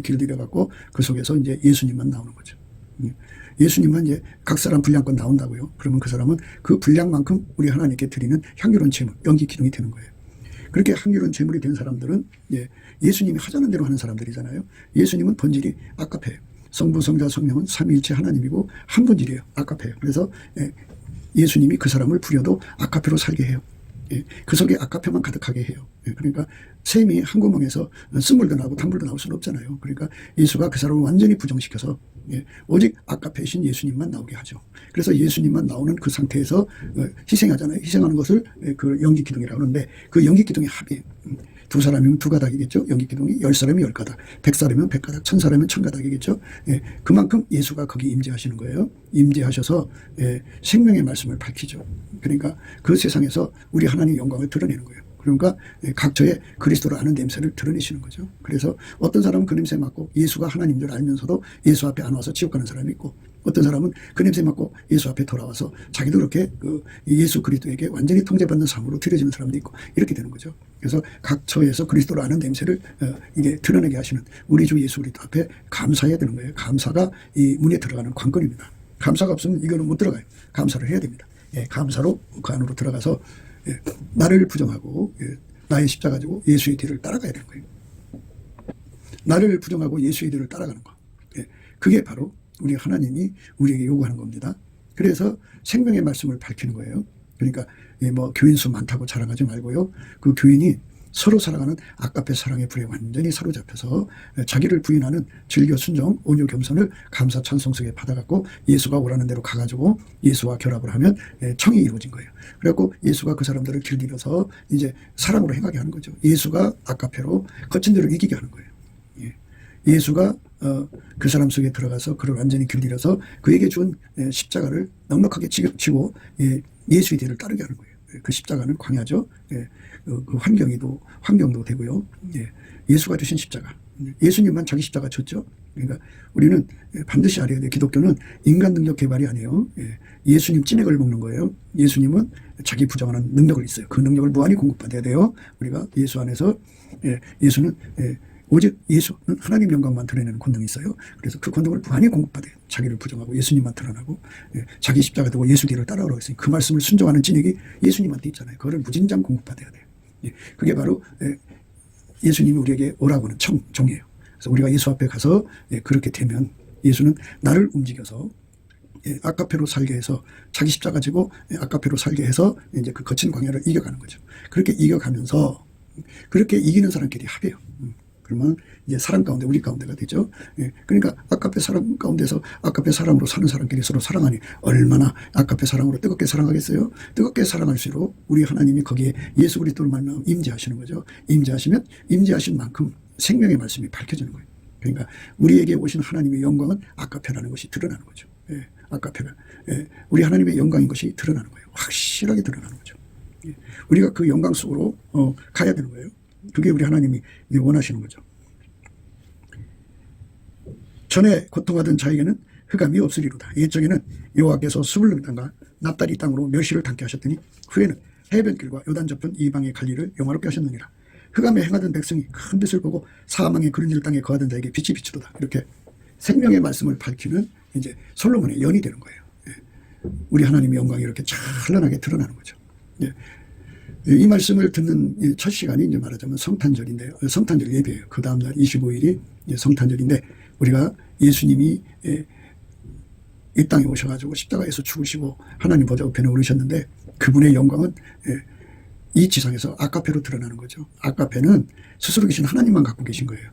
길들여갖고 그 속에서 이제 예수님만 나오는 거죠. 예수님만 이제 각 사람 분량권 나온다고요. 그러면 그 사람은 그 분량만큼 우리 하나님께 드리는 향기로운 제물, 연기 기둥이 되는 거예요. 그렇게 향기로운 제물이 된 사람들은 예수님이 하자는 대로 하는 사람들이잖아요. 예수님은 본질이 아까페예요. 성부, 성자, 성령은 삼위일체 하나님이고 한 본질이에요. 아까페예요. 그래서 예수님이 그 사람을 부려도 아까페로 살게 해요. 그 속에 아까페만 가득하게 해요. 그러니까 샘이 한 구멍에서 쓴물도 나오고 탄물도 나올 수는 없잖아요. 그러니까 예수가 그 사람을 완전히 부정시켜서 오직 아까페이신 예수님만 나오게 하죠. 그래서 예수님만 나오는 그 상태에서 희생하잖아요. 희생하는 것을 그 연기 기둥이라고 하는데 그 연기 기둥의 합이 두 사람이면 두 가닥이겠죠. 연기 기둥이 10사람이면 10가닥, 100사람이면 100가닥, 1000사람이면 1000가닥이겠죠. 그만큼 예수가 거기 임재하시는 거예요. 임재하셔서 생명의 말씀을 밝히죠. 그러니까 그 세상에서 우리 하나님의 영광을 드러내는 거예요. 그러니까 각처에 그리스도를 아는 냄새를 드러내시는 거죠. 그래서 어떤 사람은 그 냄새 맡고 예수가 하나님인 줄 알면서도 예수 앞에 안 와서 지옥 가는 사람이 있고, 어떤 사람은 그 냄새 맡고 예수 앞에 돌아와서 자기도 그렇게 그 예수 그리스도에게 완전히 통제받는 삶으로 들여지는 사람도 있고, 이렇게 되는 거죠. 그래서 각처에서 그리스도를 아는 냄새를 이게 드러내게 하시는 우리 주 예수 그리스도 앞에 감사해야 되는 거예요. 감사가 이 문에 들어가는 관건입니다. 감사가 없으면 이거는 못 들어가요. 감사를 해야 됩니다. 감사로 그 안으로 들어가서 나를 부정하고 나의 십자가 가지고 예수의 뒤를 따라가야 되는 거예요. 나를 부정하고 예수의 뒤를 따라가는 거. 그게 바로 우리 하나님이 우리에게 요구하는 겁니다. 그래서 생명의 말씀을 밝히는 거예요. 그러니까 뭐 교인 수 많다고 자랑하지 말고요. 그 교인이 서로 살아가는 아까페 사랑의 불에 완전히 사로잡혀서 자기를 부인하는 즐겨 순종, 온유 겸손을 감사 찬송 속에 받아갖고 예수가 오라는 대로 가가지고 예수와 결합을 하면 청이 이루어진 거예요. 그래갖고 예수가 그 사람들을 길들여서 이제 사랑으로 행하게 하는 거죠. 예수가 아까페로 거친 데를 이기게 하는 거예요. 예수가 그 사람 속에 들어가서 그를 완전히 길들여서 그에게 준 십자가를 넉넉하게 지고 예수의 뒤를 따르게 하는 거예요. 그 십자가는 광야죠. 그 환경도 되고요. 예수가 주신 십자가, 예수님만 자기 십자가 졌죠. 그러니까 우리는 반드시 알아야 돼요. 기독교는 인간 능력 개발이 아니에요. 예수님 찐액을 먹는 거예요. 예수님은 자기 부정하는 능력을 있어요. 그 능력을 무한히 공급받아야 돼요. 우리가 예수 안에서 예수는 오직 예수는 하나님 영광만 드러내는 권능이 있어요. 그래서 그 권능을 무한히 공급받아요. 자기를 부정하고 예수님만 드러나고 자기 십자가 되고 예수 뒤를 따라오라고 했으니 그 말씀을 순종하는 찐액이 예수님한테 있잖아요. 그거를 무진장 공급받아야 돼요. 그게 바로 예수님이 우리에게 오라고 하는 종이에요. 그래서 우리가 예수 앞에 가서 그렇게 되면 예수는 나를 움직여서 아까페로 살게 해서 자기 십자가 지고 아까페로 살게 해서 이제 그 거친 광야를 이겨가는 거죠. 그렇게 이겨가면서 그렇게 이기는 사람끼리 합해요. 그러면 이제 사람 가운데 우리 가운데가 되죠. 그러니까 아까페 사람 가운데서 아까페 사람으로 사는 사람끼리 서로 사랑하니 얼마나 아까페 사랑으로 뜨겁게 사랑하겠어요. 뜨겁게 사랑할수록 우리 하나님이 거기에 예수 그리스도를 만나면 임재하시는 거죠. 임재하시면 임재하신 만큼 생명의 말씀이 밝혀지는 거예요. 그러니까 우리에게 오신 하나님의 영광은 아까페라는 것이 드러나는 거죠. 아까페가 우리 하나님의 영광인 것이 드러나는 거예요. 확실하게 드러나는 거죠. 우리가 그 영광 속으로 가야 되는 거예요. 그게 우리 하나님이 원하시는 거죠. 전에 고통하던 자에게는 흑암이 없으리로다. 옛적에는 여호와께서 수블룸 땅과 납달리 땅으로 멸시를 당케 하셨더니 후에는 해변길과 요단 접은 이방의 관리를 영화롭게 하셨느니라. 흑암에 행하던 백성이 큰 빛을 보고 사망의 그른질 땅에 거하던 자에게 빛이 비추도다. 이렇게 생명의 말씀을 밝히는 이제 솔로몬의 연이 되는 거예요. 우리 하나님의 영광이 이렇게 찬란하게 드러나는 거죠. 이 말씀을 듣는 첫 시간이 이제 말하자면 성탄절인데요. 성탄절 예배예요. 그 다음날 25일이 성탄절인데 우리가 예수님이 이 땅에 오셔가지고 십자가에서 죽으시고 하나님 보좌 우편에 오르셨는데 그분의 영광은 이 지상에서 아까페로 드러나는 거죠. 아까페는 스스로 계신 하나님만 갖고 계신 거예요.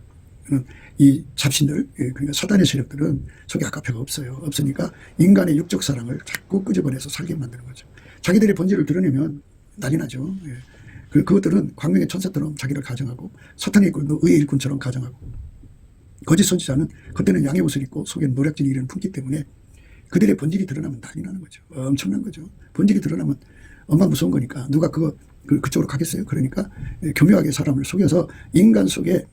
이 잡신들, 그러니까 사단의 세력들은 속에 아까페가 없어요. 없으니까 인간의 육적 사랑을 자꾸 끄집어내서 살게 만드는 거죠. 자기들의 본질을 드러내면 난리 나죠. 그것들은 광명의 천사처럼 자기를 가정하고 사탄의 일꾼도 의의 일꾼처럼 가정하고 거짓 선지자는 겉에는 양의 옷을 입고 속에는 노략질이 이런 품기 때문에 그들의 본질이 드러나면 난리 나는 거죠. 엄청난 거죠. 본질이 드러나면 엄마 무서운 거니까 누가 그쪽으로 가겠어요. 그러니까 교묘하게 사람을 속여서 인간 속에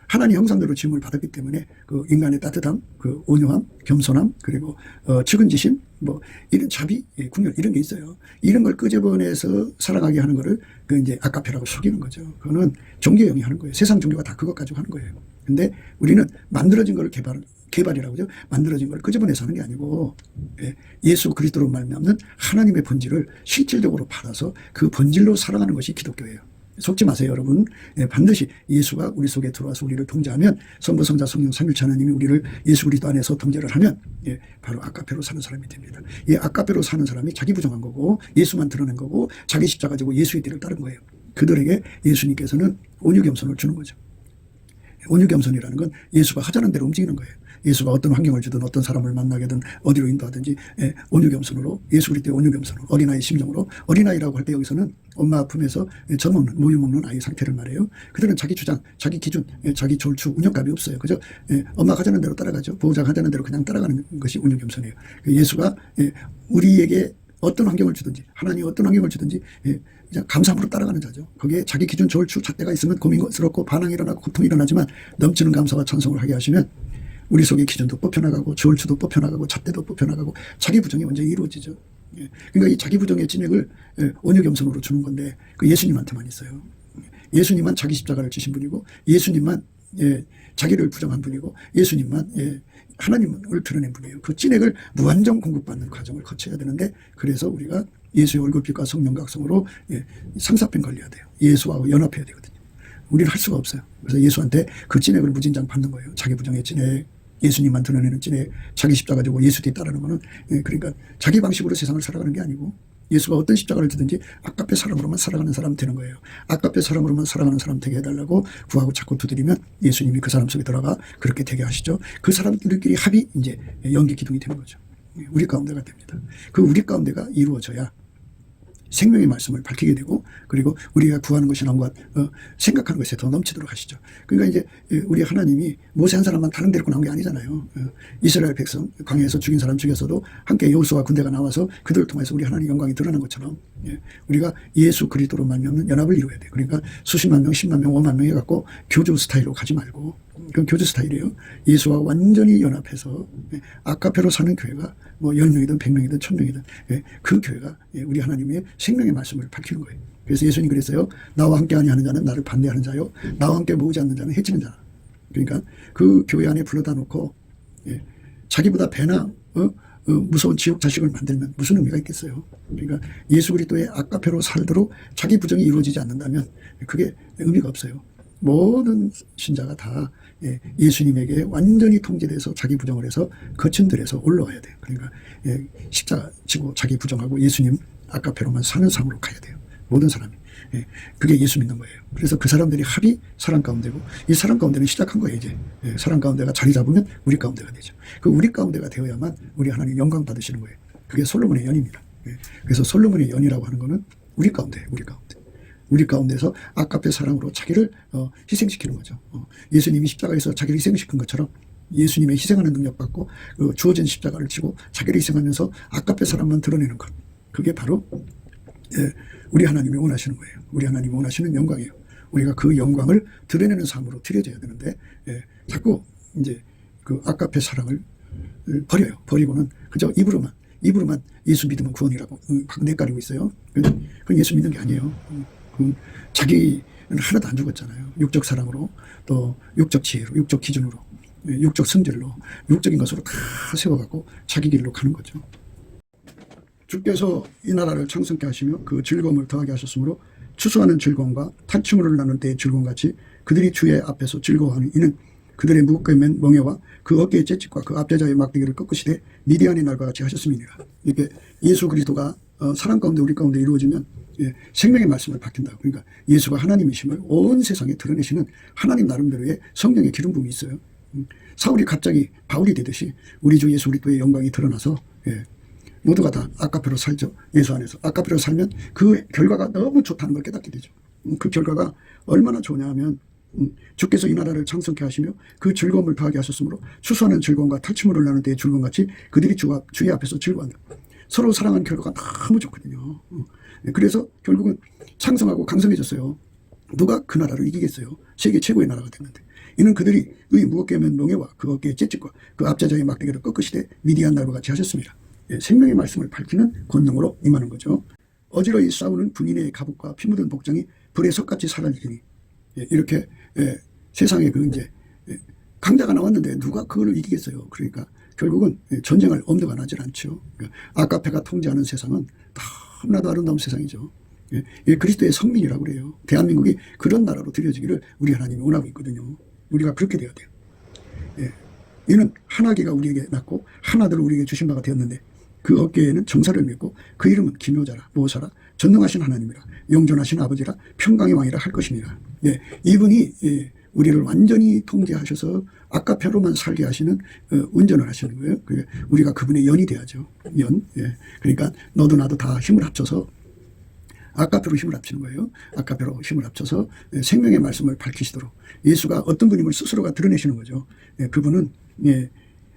하나님 형상대로 지음을 받았기 때문에 그 인간의 따뜻함, 그 온유함, 겸손함, 그리고 측은지심, 뭐 이런 자비, 궁열 이런 게 있어요. 이런 걸 끄집어내서 살아가게 하는 거를 그 이제 아까페라고 속이는 거죠. 그거는 종교형이 하는 거예요. 세상 종교가 다 그것 가지고 하는 거예요. 근데 우리는 만들어진 걸 개발이라고 하죠. 만들어진 걸 끄집어내서 하는 게 아니고 예수 그리스도로 말미암는 하나님의 본질을 실질적으로 받아서 그 본질로 살아가는 것이 기독교예요. 속지 마세요, 여러분. 반드시 예수가 우리 속에 들어와서 우리를 통제하면 성부, 성자, 성령, 삼일체 하나님이 우리를 예수 그리스도 안에서 통제를 하면 바로 아까페로 사는 사람이 됩니다. 아까페로 사는 사람이 자기 부정한 거고 예수만 드러낸 거고 자기 십자가 지고 예수의 뒤를 따른 거예요. 그들에게 예수님께서는 온유겸손을 주는 거죠. 온유겸손이라는 건 예수가 하자는 대로 움직이는 거예요. 예수가 어떤 환경을 주든 어떤 사람을 만나게든 어디로 인도하든지 온유겸손으로 예수 그리스도의 온유겸손으로 어린아이 심정으로 어린아이라고 할 때 여기서는 엄마 품에서 젖 먹는 모유 먹는 아이 상태를 말해요. 그들은 자기 주장, 자기 기준, 자기 졸추, 운영감이 없어요. 그죠? 엄마가 하자는 대로 따라가죠. 보호자가 하자는 대로 그냥 따라가는 것이 온유겸손이에요. 예수가 우리에게 어떤 환경을 주든지 하나님이 어떤 환경을 주든지 감사함으로 따라가는 자죠. 거기에 자기 기준 졸추 잣대가 있으면 고민스럽고 반항이 일어나고 고통이 일어나지만 넘치는 감사와 찬송을 하게 하시면 우리 속의 기준도 뽑혀나가고 졸추도 뽑혀나가고 잣대도 뽑혀나가고 자기 부정이 완전히 이루어지죠. 그러니까 이 자기 부정의 진액을 온유겸손으로 주는 건데 그 예수님한테만 있어요. 예수님만 자기 십자가를 지신 분이고 예수님만 자기를 부정한 분이고 예수님만 하나님을 드러낸 분이에요. 그 진액을 무한정 공급받는 과정을 거쳐야 되는데 그래서 우리가 예수의 얼굴빛과 성령과 각성으로 삼사병 걸려야 돼요. 예수와 연합해야 되거든요. 우리는 할 수가 없어요. 그래서 예수한테 그 진액을 무진장 받는 거예요. 자기 부정의 진액, 예수님만 드러내는 진액, 자기 십자가 지고 예수 뒤에 따르는 거는 그러니까 자기 방식으로 세상을 살아가는 게 아니고 예수가 어떤 십자가를 지든지 아까페 사람으로만 살아가는 사람 되는 거예요. 아까페 사람으로만 살아가는 사람 되게 해달라고 구하고 자꾸 두드리면 예수님이 그 사람 속에 들어가 그렇게 되게 하시죠. 그 사람들끼리 합이 이제 연기 기둥이 되는 거죠. 우리 가운데가 됩니다. 그 우리 가운데가 이루어져야 생명의 말씀을 밝히게 되고, 그리고 우리가 구하는 것이 나온 것, 생각하는 것에 더 넘치도록 하시죠. 그러니까 이제 우리 하나님이 모세 한 사람만 다른 데로 나온 게 아니잖아요. 이스라엘 백성 광야에서 죽인 사람 죽였어도 함께 여호수아 군대가 나와서 그들을 통해서 우리 하나님 영광이 드러난 것처럼, 우리가 예수 그리스도로 말미암는 연합을 이루어야 돼요. 그러니까 수십만 명, 10만 명, 5만 명 해갖고 교주 스타일로 가지 말고, 그건 교주 스타일이에요. 예수와 완전히 연합해서 아카페로 사는 교회가 뭐 10명이든 100명이든 1000명이든 그 교회가 우리 하나님의 생명의 말씀을 밝히는 거예요. 그래서 예수님이 그랬어요. 나와 함께 아니하는 자는 나를 반대하는 자요, 나와 함께 모으지 않는 자는 해치는 자라. 그러니까 그 교회 안에 불러다 놓고 자기보다 배나 무서운 지옥 자식을 만들면 무슨 의미가 있겠어요. 그러니까 예수 그리스도의 아카페로 살도록 자기 부정이 이루어지지 않는다면 그게 의미가 없어요. 모든 신자가 다 예수님에게 완전히 통제돼서 자기 부정을 해서 거친 들에서 올라와야 돼요. 그러니까 십자가 지고 자기 부정하고 예수님 아카페로만 사는 삶으로 가야 돼요. 모든 사람이. 그게 예수 믿는 거예요. 그래서 그 사람들이 합이 사람 가운데고, 이 사람 가운데는 시작한 거예요. 이제 사람 가운데가 자리 잡으면 우리 가운데가 되죠. 그 우리 가운데가 되어야만 우리 하나님 영광 받으시는 거예요. 그게 솔로몬의 연입니다. 그래서 솔로몬의 연이라고 하는 거는 우리 가운데, 우리 가운데서 아카페 사랑으로 자기를 희생시키는 거죠. 예수님이 십자가에서 자기를 희생시킨 것처럼 예수님의 희생하는 능력 받고 주어진 십자가를 지고 자기를 희생하면서 아카페 사랑만 드러내는 것, 그게 바로 우리 하나님이 원하시는 거예요. 우리 하나님이 원하시는 영광이에요. 우리가 그 영광을 드러내는 삶으로 드려져야 되는데 자꾸 이제 그 아카페 사랑을 버려요. 버리고는 그저 입으로만 예수 믿으면 구원이라고 내까리고 있어요. 그건 예수 믿는 게 아니에요. 자기는 하나도 안 죽었잖아요. 육적 사랑으로, 또 육적 지혜로, 육적 기준으로, 육적 성질로, 육적인 것으로 다 세워갖고 자기 길로 가는 거죠. 주께서 이 나라를 창성케 하시며 그 즐거움을 더하게 하셨으므로 추수하는 즐거움과 탈취물을 나눌 때의 즐거움같이 그들이 주의 앞에서 즐거워하는 이는 그들의 무겁게 맨 멍에와 그 어깨의 채찍과 그 앞제자의 막대기를 꺾으시되 미디안의 날과 같이 하셨음이니라. 이렇게 예수 그리스도가 사람 가운데 우리 가운데 이루어지면 생명의 말씀을 밝힌다. 그러니까 예수가 하나님이심을 온 세상에 드러내시는 하나님 나름대로의 성령의 기름 부음이 있어요. 사울이 갑자기 바울이 되듯이 우리 주 예수 그리스도의 영광이 드러나서 모두가 다 아카페로 살죠. 예수 안에서 아카페로 살면 그 결과가 너무 좋다는 걸 깨닫게 되죠. 그 결과가 얼마나 좋냐 하면 주께서 이 나라를 창성케 하시며 그 즐거움을 더하게 하셨으므로 추수하는 즐거움과 탈취물을 나눌 때의 즐거움같이 그들이 주의 앞에서 즐거워한다. 서로 사랑하는 결과가 너무 좋거든요. 그래서 결국은 창성하고 강성해졌어요. 누가 그 나라를 이기겠어요. 세계 최고의 나라가 됐는데. 이는 그들이 의 무겁게 맨 멍에와 그 어깨의 채찍과 그 앞제자의 막대기를 꺾으시되 미디안 날과 같이 하셨습니다. 생명의 말씀을 밝히는 권능으로 임하는 거죠. 어지러이 싸우는 군인의 갑옷과 피 묻은 복장이 불의 석같이 사라지니, 이렇게 세상에 그 이제 강자가 나왔는데 누가 그걸 이기겠어요. 그러니까 결국은 전쟁을 엄두가 나질 않죠. 아카페가 통제하는 세상은 너무나도 아름다운 세상이죠. 그리스도의 성민이라고 그래요. 대한민국이 그런 나라로 들여지기를 우리 하나님이 원하고 있거든요. 우리가 그렇게 되어야 돼요. 이는 하나기가 우리에게 낳고 하나들을 우리에게 주신 바가 되었는데 그 어깨에는 정사를 맺고 그 이름은 기묘자라 모사라 전능하신 하나님이라 영존하신 아버지라 평강의 왕이라 할 것이니라. 이분이 우리를 완전히 통제하셔서 아카페로만 살게 하시는 운전을 하시는 거예요. 우리가 그분의 연이 돼야죠. 연. 그러니까 너도 나도 다 힘을 합쳐서 아카페로 힘을 합치는 거예요. 아카페로 힘을 합쳐서 생명의 말씀을 밝히시도록 예수가 어떤 분임을 스스로가 드러내시는 거죠. 그분은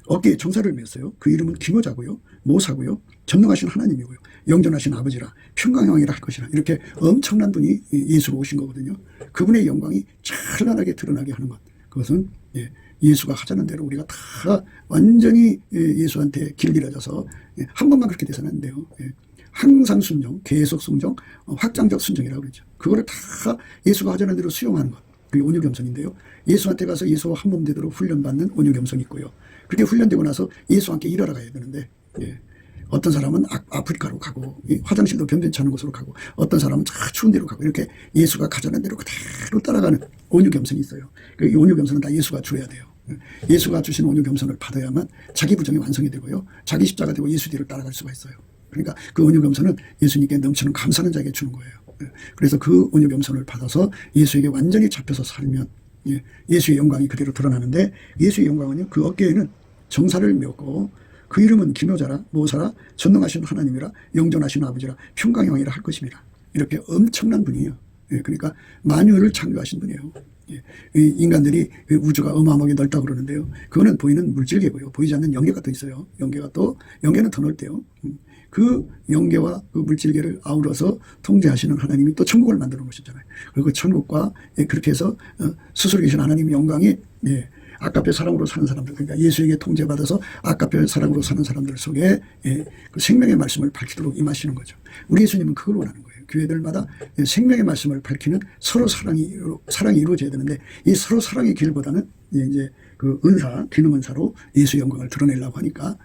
어깨에 정사를 맸어요. 그 이름은 기묘자고요, 모사고요, 전능하신 하나님이고요, 영존하신 아버지라 평강의 왕이라 할 것이라. 이렇게 엄청난 분이 예수로 오신 거거든요. 그분의 영광이 찬란하게 드러나게 하는 것, 그것은 예수가 하자는 대로 우리가 다 완전히 예수한테 길들여져서 한 번만 그렇게 돼서는 안 돼요. 항상 순종, 계속 순종, 확장적 순종이라고 그러죠. 그거를 다 예수가 하자는 대로 수용하는 것, 그게 온유겸손인데요. 예수한테 가서 예수와 한 몸 되도록 훈련받는 온유겸손이 있고요. 그렇게 훈련되고 나서 예수와 함께 일하러 가야 되는데, 어떤 사람은 아프리카로 가고 화장실도 변변치 않은 곳으로 가고 어떤 사람은 추운 데로 가고 이렇게 예수가 가자는 대로 그대로 따라가는 온유겸손이 있어요. 이 온유겸손은 다 예수가 줘야 돼요. 예수가 주신 온유겸손을 받아야만 자기 부정이 완성이 되고요, 자기 십자가 되고 예수 뒤를 따라갈 수가 있어요. 그러니까 그 온유겸손은 예수님께 넘치는 감사하는 자에게 주는 거예요. 그래서 그 온유겸손을 받아서 예수에게 완전히 잡혀서 살면 예수의 영광이 그대로 드러나는데, 예수의 영광은요, 그 어깨에는 정사를 메었고 그 이름은 기묘자라 모사라 전능하신 하나님이라 영존하신 아버지라 평강의 왕이라 할 것입니다. 이렇게 엄청난 분이에요. 예, 그러니까 만유를 창조하신 분이에요. 예, 이 인간들이 우주가 어마어마하게 넓다고 그러는데요. 그거는 보이는 물질계고요. 보이지 않는 영계가 또 있어요. 영계는 더 넓대요. 그 영계와 그 물질계를 아우러서 통제하시는 하나님이 또 천국을 만들어 놓으셨잖아요. 그리고 천국과 그렇게 해서 스스로 계신 하나님의 영광이 아까페 사랑으로 사는 사람들, 그러니까 예수에게 통제받아서 아까페 사랑으로 사는 사람들 속에 그 생명의 말씀을 밝히도록 임하시는 거죠. 우리 예수님은 그걸 원하는 거예요. 교회들마다 생명의 말씀을 밝히는 서로 사랑이 이루어져야 되는데, 이 서로 사랑의 길보다는 이제 그 은사, 기능 은사로 예수의 영광을 드러내려고 하니까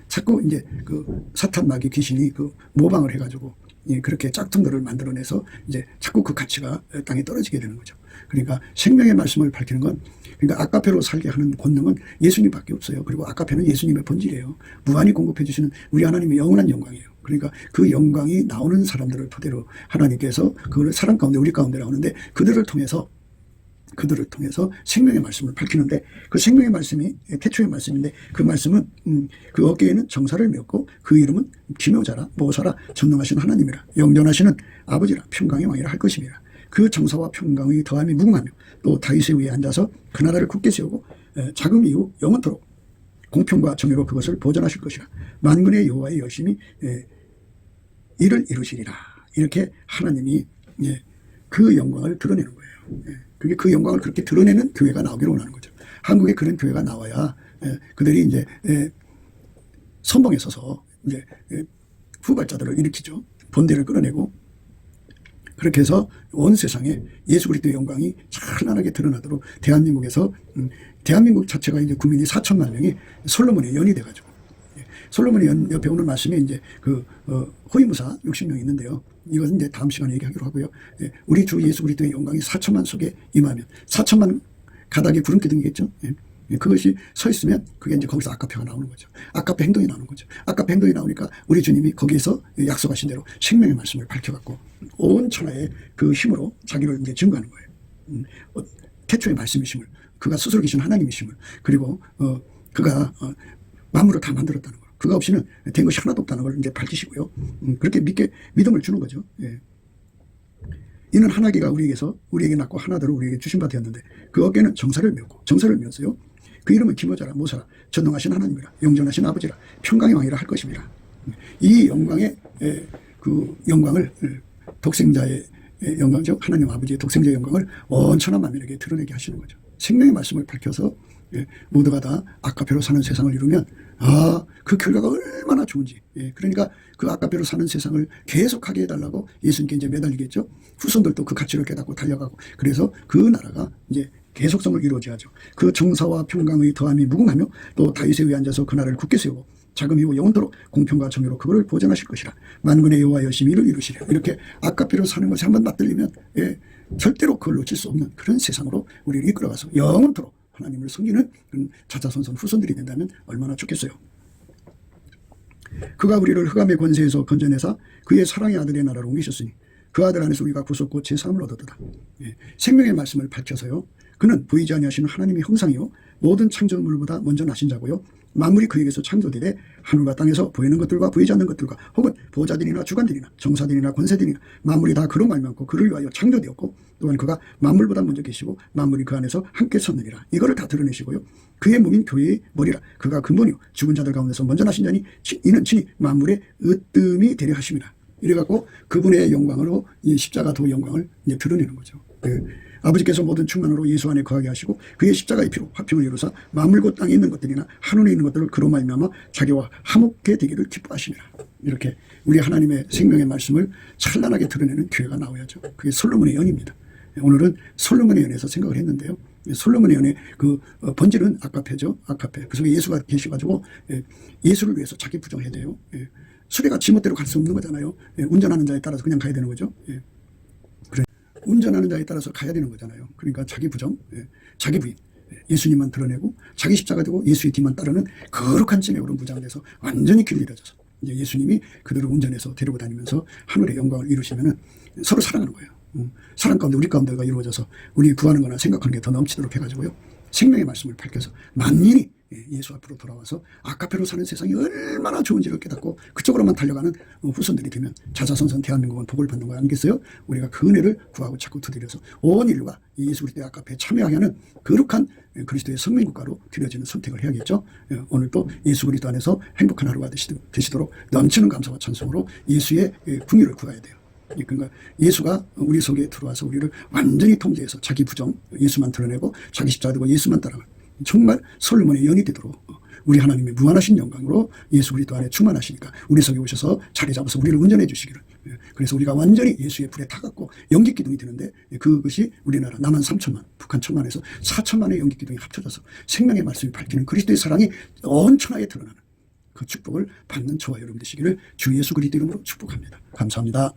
자꾸 이제 그 사탄 마귀 귀신이 그 모방을 해가지고 그렇게 짝퉁들을 만들어내서 이제 자꾸 그 가치가 땅에 떨어지게 되는 거죠. 그러니까 생명의 말씀을 밝히는 건, 그러니까 아까페로 살게 하는 권능은 예수님밖에 없어요. 그리고 아까페는 예수님의 본질이에요. 무한히 공급해 주시는 우리 하나님의 영원한 영광이에요. 그러니까 그 영광이 나오는 사람들을 토대로 하나님께서 그걸 사람 가운데 우리 가운데 나오는데, 그들을 통해서 생명의 말씀을 밝히는데, 그 생명의 말씀이 태초의 말씀인데, 그 말씀은 그 어깨에는 정사를 메었고 그 이름은 기묘자라 모사라 전능하신 하나님이라 영존하시는 아버지라 평강의 왕이라 할 것입니다. 그 정사와 평강의 더함이 무궁하며 또 다윗의 위에 앉아서 그 나라를 굳게 세우고 자금 이후 영원토록 공평과 정의로 그것을 보존하실 것이라. 만군의 여호와의 여심이 이를 이루시리라. 이렇게 하나님이 그 영광을 드러내는 거예요. 그게 그 영광을 그렇게 드러내는 교회가 나오기를 원하는 거죠. 한국에 그런 교회가 나와야 그들이 이제 선봉에 서서 이제 후발자들을 일으키죠. 본대를 끌어내고, 그렇게 해서 온 세상에 예수 그리스도의 영광이 찬란하게 드러나도록 대한민국에서 대한민국 자체가 이제 국민이 4천만 명이 솔로몬의 연이 돼가지고, 솔로몬의 연 옆에 오는 말씀에 이제 그 호위무사 60명이 있는데요. 이것은 이제 다음 시간에 얘기하기로 하고요. 우리 주 예수 그리스도의 영광이 4천만 속에 임하면 4천만 가닥에 구름 기둥이겠죠. 그것이 서 있으면 그게 이제 거기서 아까페가 나오는 거죠. 아까페 행동이 나오는 거죠. 아까페 행동이 나오니까 우리 주님이 거기에서 약속하신 대로 생명의 말씀을 밝혀갖고 온 천하의 그 힘으로 자기를 이제 증거하는 거예요. 태초의 말씀이심을, 그가 스스로 계신 하나님이심을, 그리고 그가 만물을 다 만들었다는 걸, 그가 없이는 된 것이 하나도 없다는 걸 이제 밝히시고요. 그렇게 믿음을 주는 거죠. 이는 하나기가 우리에게 낳고 하나대로 우리에게 주신 바 되었는데, 그 어깨는 정사를 메었어요. 그 이름은 기묘자라 모사라 전능하신 하나님이라 영존하신 아버지라 평강의 왕이라 할 것입니다. 이 영광의 그 영광을, 독생자의 영광이죠. 하나님 아버지의 독생자의 영광을 온 천하 만민에게 드러내게 하시는 거죠. 생명의 말씀을 밝혀서 모두가 다 아까페로 사는 세상을 이루면 그 결과가 얼마나 좋은지. 그러니까 그 아까페로 사는 세상을 계속하게 해달라고 예수님께 이제 매달리겠죠. 후손들도 그 가치를 깨닫고 달려가고, 그래서 그 나라가 이제 계속성을 이루어져야죠. 그 정사와 평강의 더함이 무궁하며 또 다윗의 위에 앉아서 그 나라를 굳게 세우고 자금 이후 영원토록 공평과 정의로 그거를 보존하실 것이라. 만군의 여호와 여심히 이를 이루시리라. 이렇게 아까페로 사는 것에 한번 맞들리면 절대로 그걸 놓칠 수 없는 그런 세상으로 우리를 이끌어가서 영원토록 하나님을 섬기는 자자손손 후손들이 된다면 얼마나 좋겠어요. 그가 우리를 흑암의 권세에서 건져내사 그의 사랑의 아들의 나라로 옮기셨으니 그 아들 안에서 우리가 구속고 제사함을 얻었다. 생명의 말씀을 밝혀서요. 그는 보이지 아니하시는 하나님의 형상이요 모든 창조물보다 먼저 나신 자고요. 만물이 그에게서 창조되되 하늘과 땅에서 보이는 것들과 보이지 않는 것들과 혹은 보좌들이나 주관들이나 정사들이나 권세들이나 만물이 다 그로 말미암고 그를 위하여 창조되었고, 또한 그가 만물보다 먼저 계시고 만물이 그 안에서 함께 섰느니라. 이거를 다 드러내시고요. 그의 몸인 교회의 머리라. 그가 근본이요 죽은 자들 가운데서 먼저 나신 자니 이는 친히 만물의 으뜸이 되려 하심이라. 이래갖고 그분의 영광으로 이 십자가 도 영광을 이제 드러내는 거죠. 아버지께서 모든 충만으로 예수 안에 거하게 하시고 그의 십자가의 피로 화평을 이루사 만물 곧 땅에 있는 것들이나 하늘에 있는 것들을 그로 말미암아 자기와 화목게 되기를 기뻐하시니라. 이렇게 우리 하나님의 생명의 말씀을 찬란하게 드러내는 교회가 나와야죠. 그게 솔로몬의 연입니다. 오늘은 솔로몬의 연에서 생각을 했는데요. 솔로몬의 연의 그 본질은 아까페죠. 아까페. 그 속에 예수가 계셔가지고 예수를 위해서 자기 부정해야 돼요. 수레가 지멋대로 갈 수 없는 거잖아요. 운전하는 자에 따라서 그냥 가야 되는 거죠. 그래. 운전하는 자에 따라서 가야 되는 거잖아요. 그러니까 자기 부정, 자기 부인, 예수님만 드러내고 자기 십자가 되고 예수의 뒤만 따르는 거룩한 진액으로 무장돼서 완전히 길들여져서 이제 예수님이 그들을 운전해서 데리고 다니면서 하늘의 영광을 이루시면은 서로 사랑하는 거예요. 사랑 가운데 우리 가운데가 이루어져서 우리 구하는 거나 생각하는 게 더 넘치도록 해가지고요. 생명의 말씀을 밝혀서 만인이 예수 앞으로 돌아와서 아카페로 사는 세상이 얼마나 좋은지를 깨닫고 그쪽으로만 달려가는 후손들이 되면 자자손손 대한민국은 복을 받는 거 아니겠어요? 우리가 그 은혜를 구하고 자꾸 두드려서 온 인류가 예수 그리스도의 아카페에 참여하게 하는 거룩한 그리스도의 성민국가로 드려지는 선택을 해야겠죠. 오늘도 예수 그리스도 안에서 행복한 하루가 되시도록 넘치는 감사와 찬송으로 예수의 궁유를 구해야 돼요. 그러니까 예수가 우리 속에 들어와서 우리를 완전히 통제해서 자기 부정 예수만 드러내고 자기 십자가 되고 예수만 따라가는 정말 솔로몬의 연이 되도록 우리 하나님의 무한하신 영광으로 예수 그리스도 안에 충만하시니까 우리 속에 오셔서 자리 잡아서 우리를 운전해 주시기를. 그래서 우리가 완전히 예수의 불에 타갖고 연기기둥이 되는데 그것이 우리나라 남한 3천만 북한 1천만에서 4천만의 연기기둥이 합쳐져서 생명의 말씀이 밝히는 그리스도의 사랑이 온천하게 드러나는 그 축복을 받는 저와 여러분 되시기를 주 예수 그리스도 이름으로 축복합니다. 감사합니다.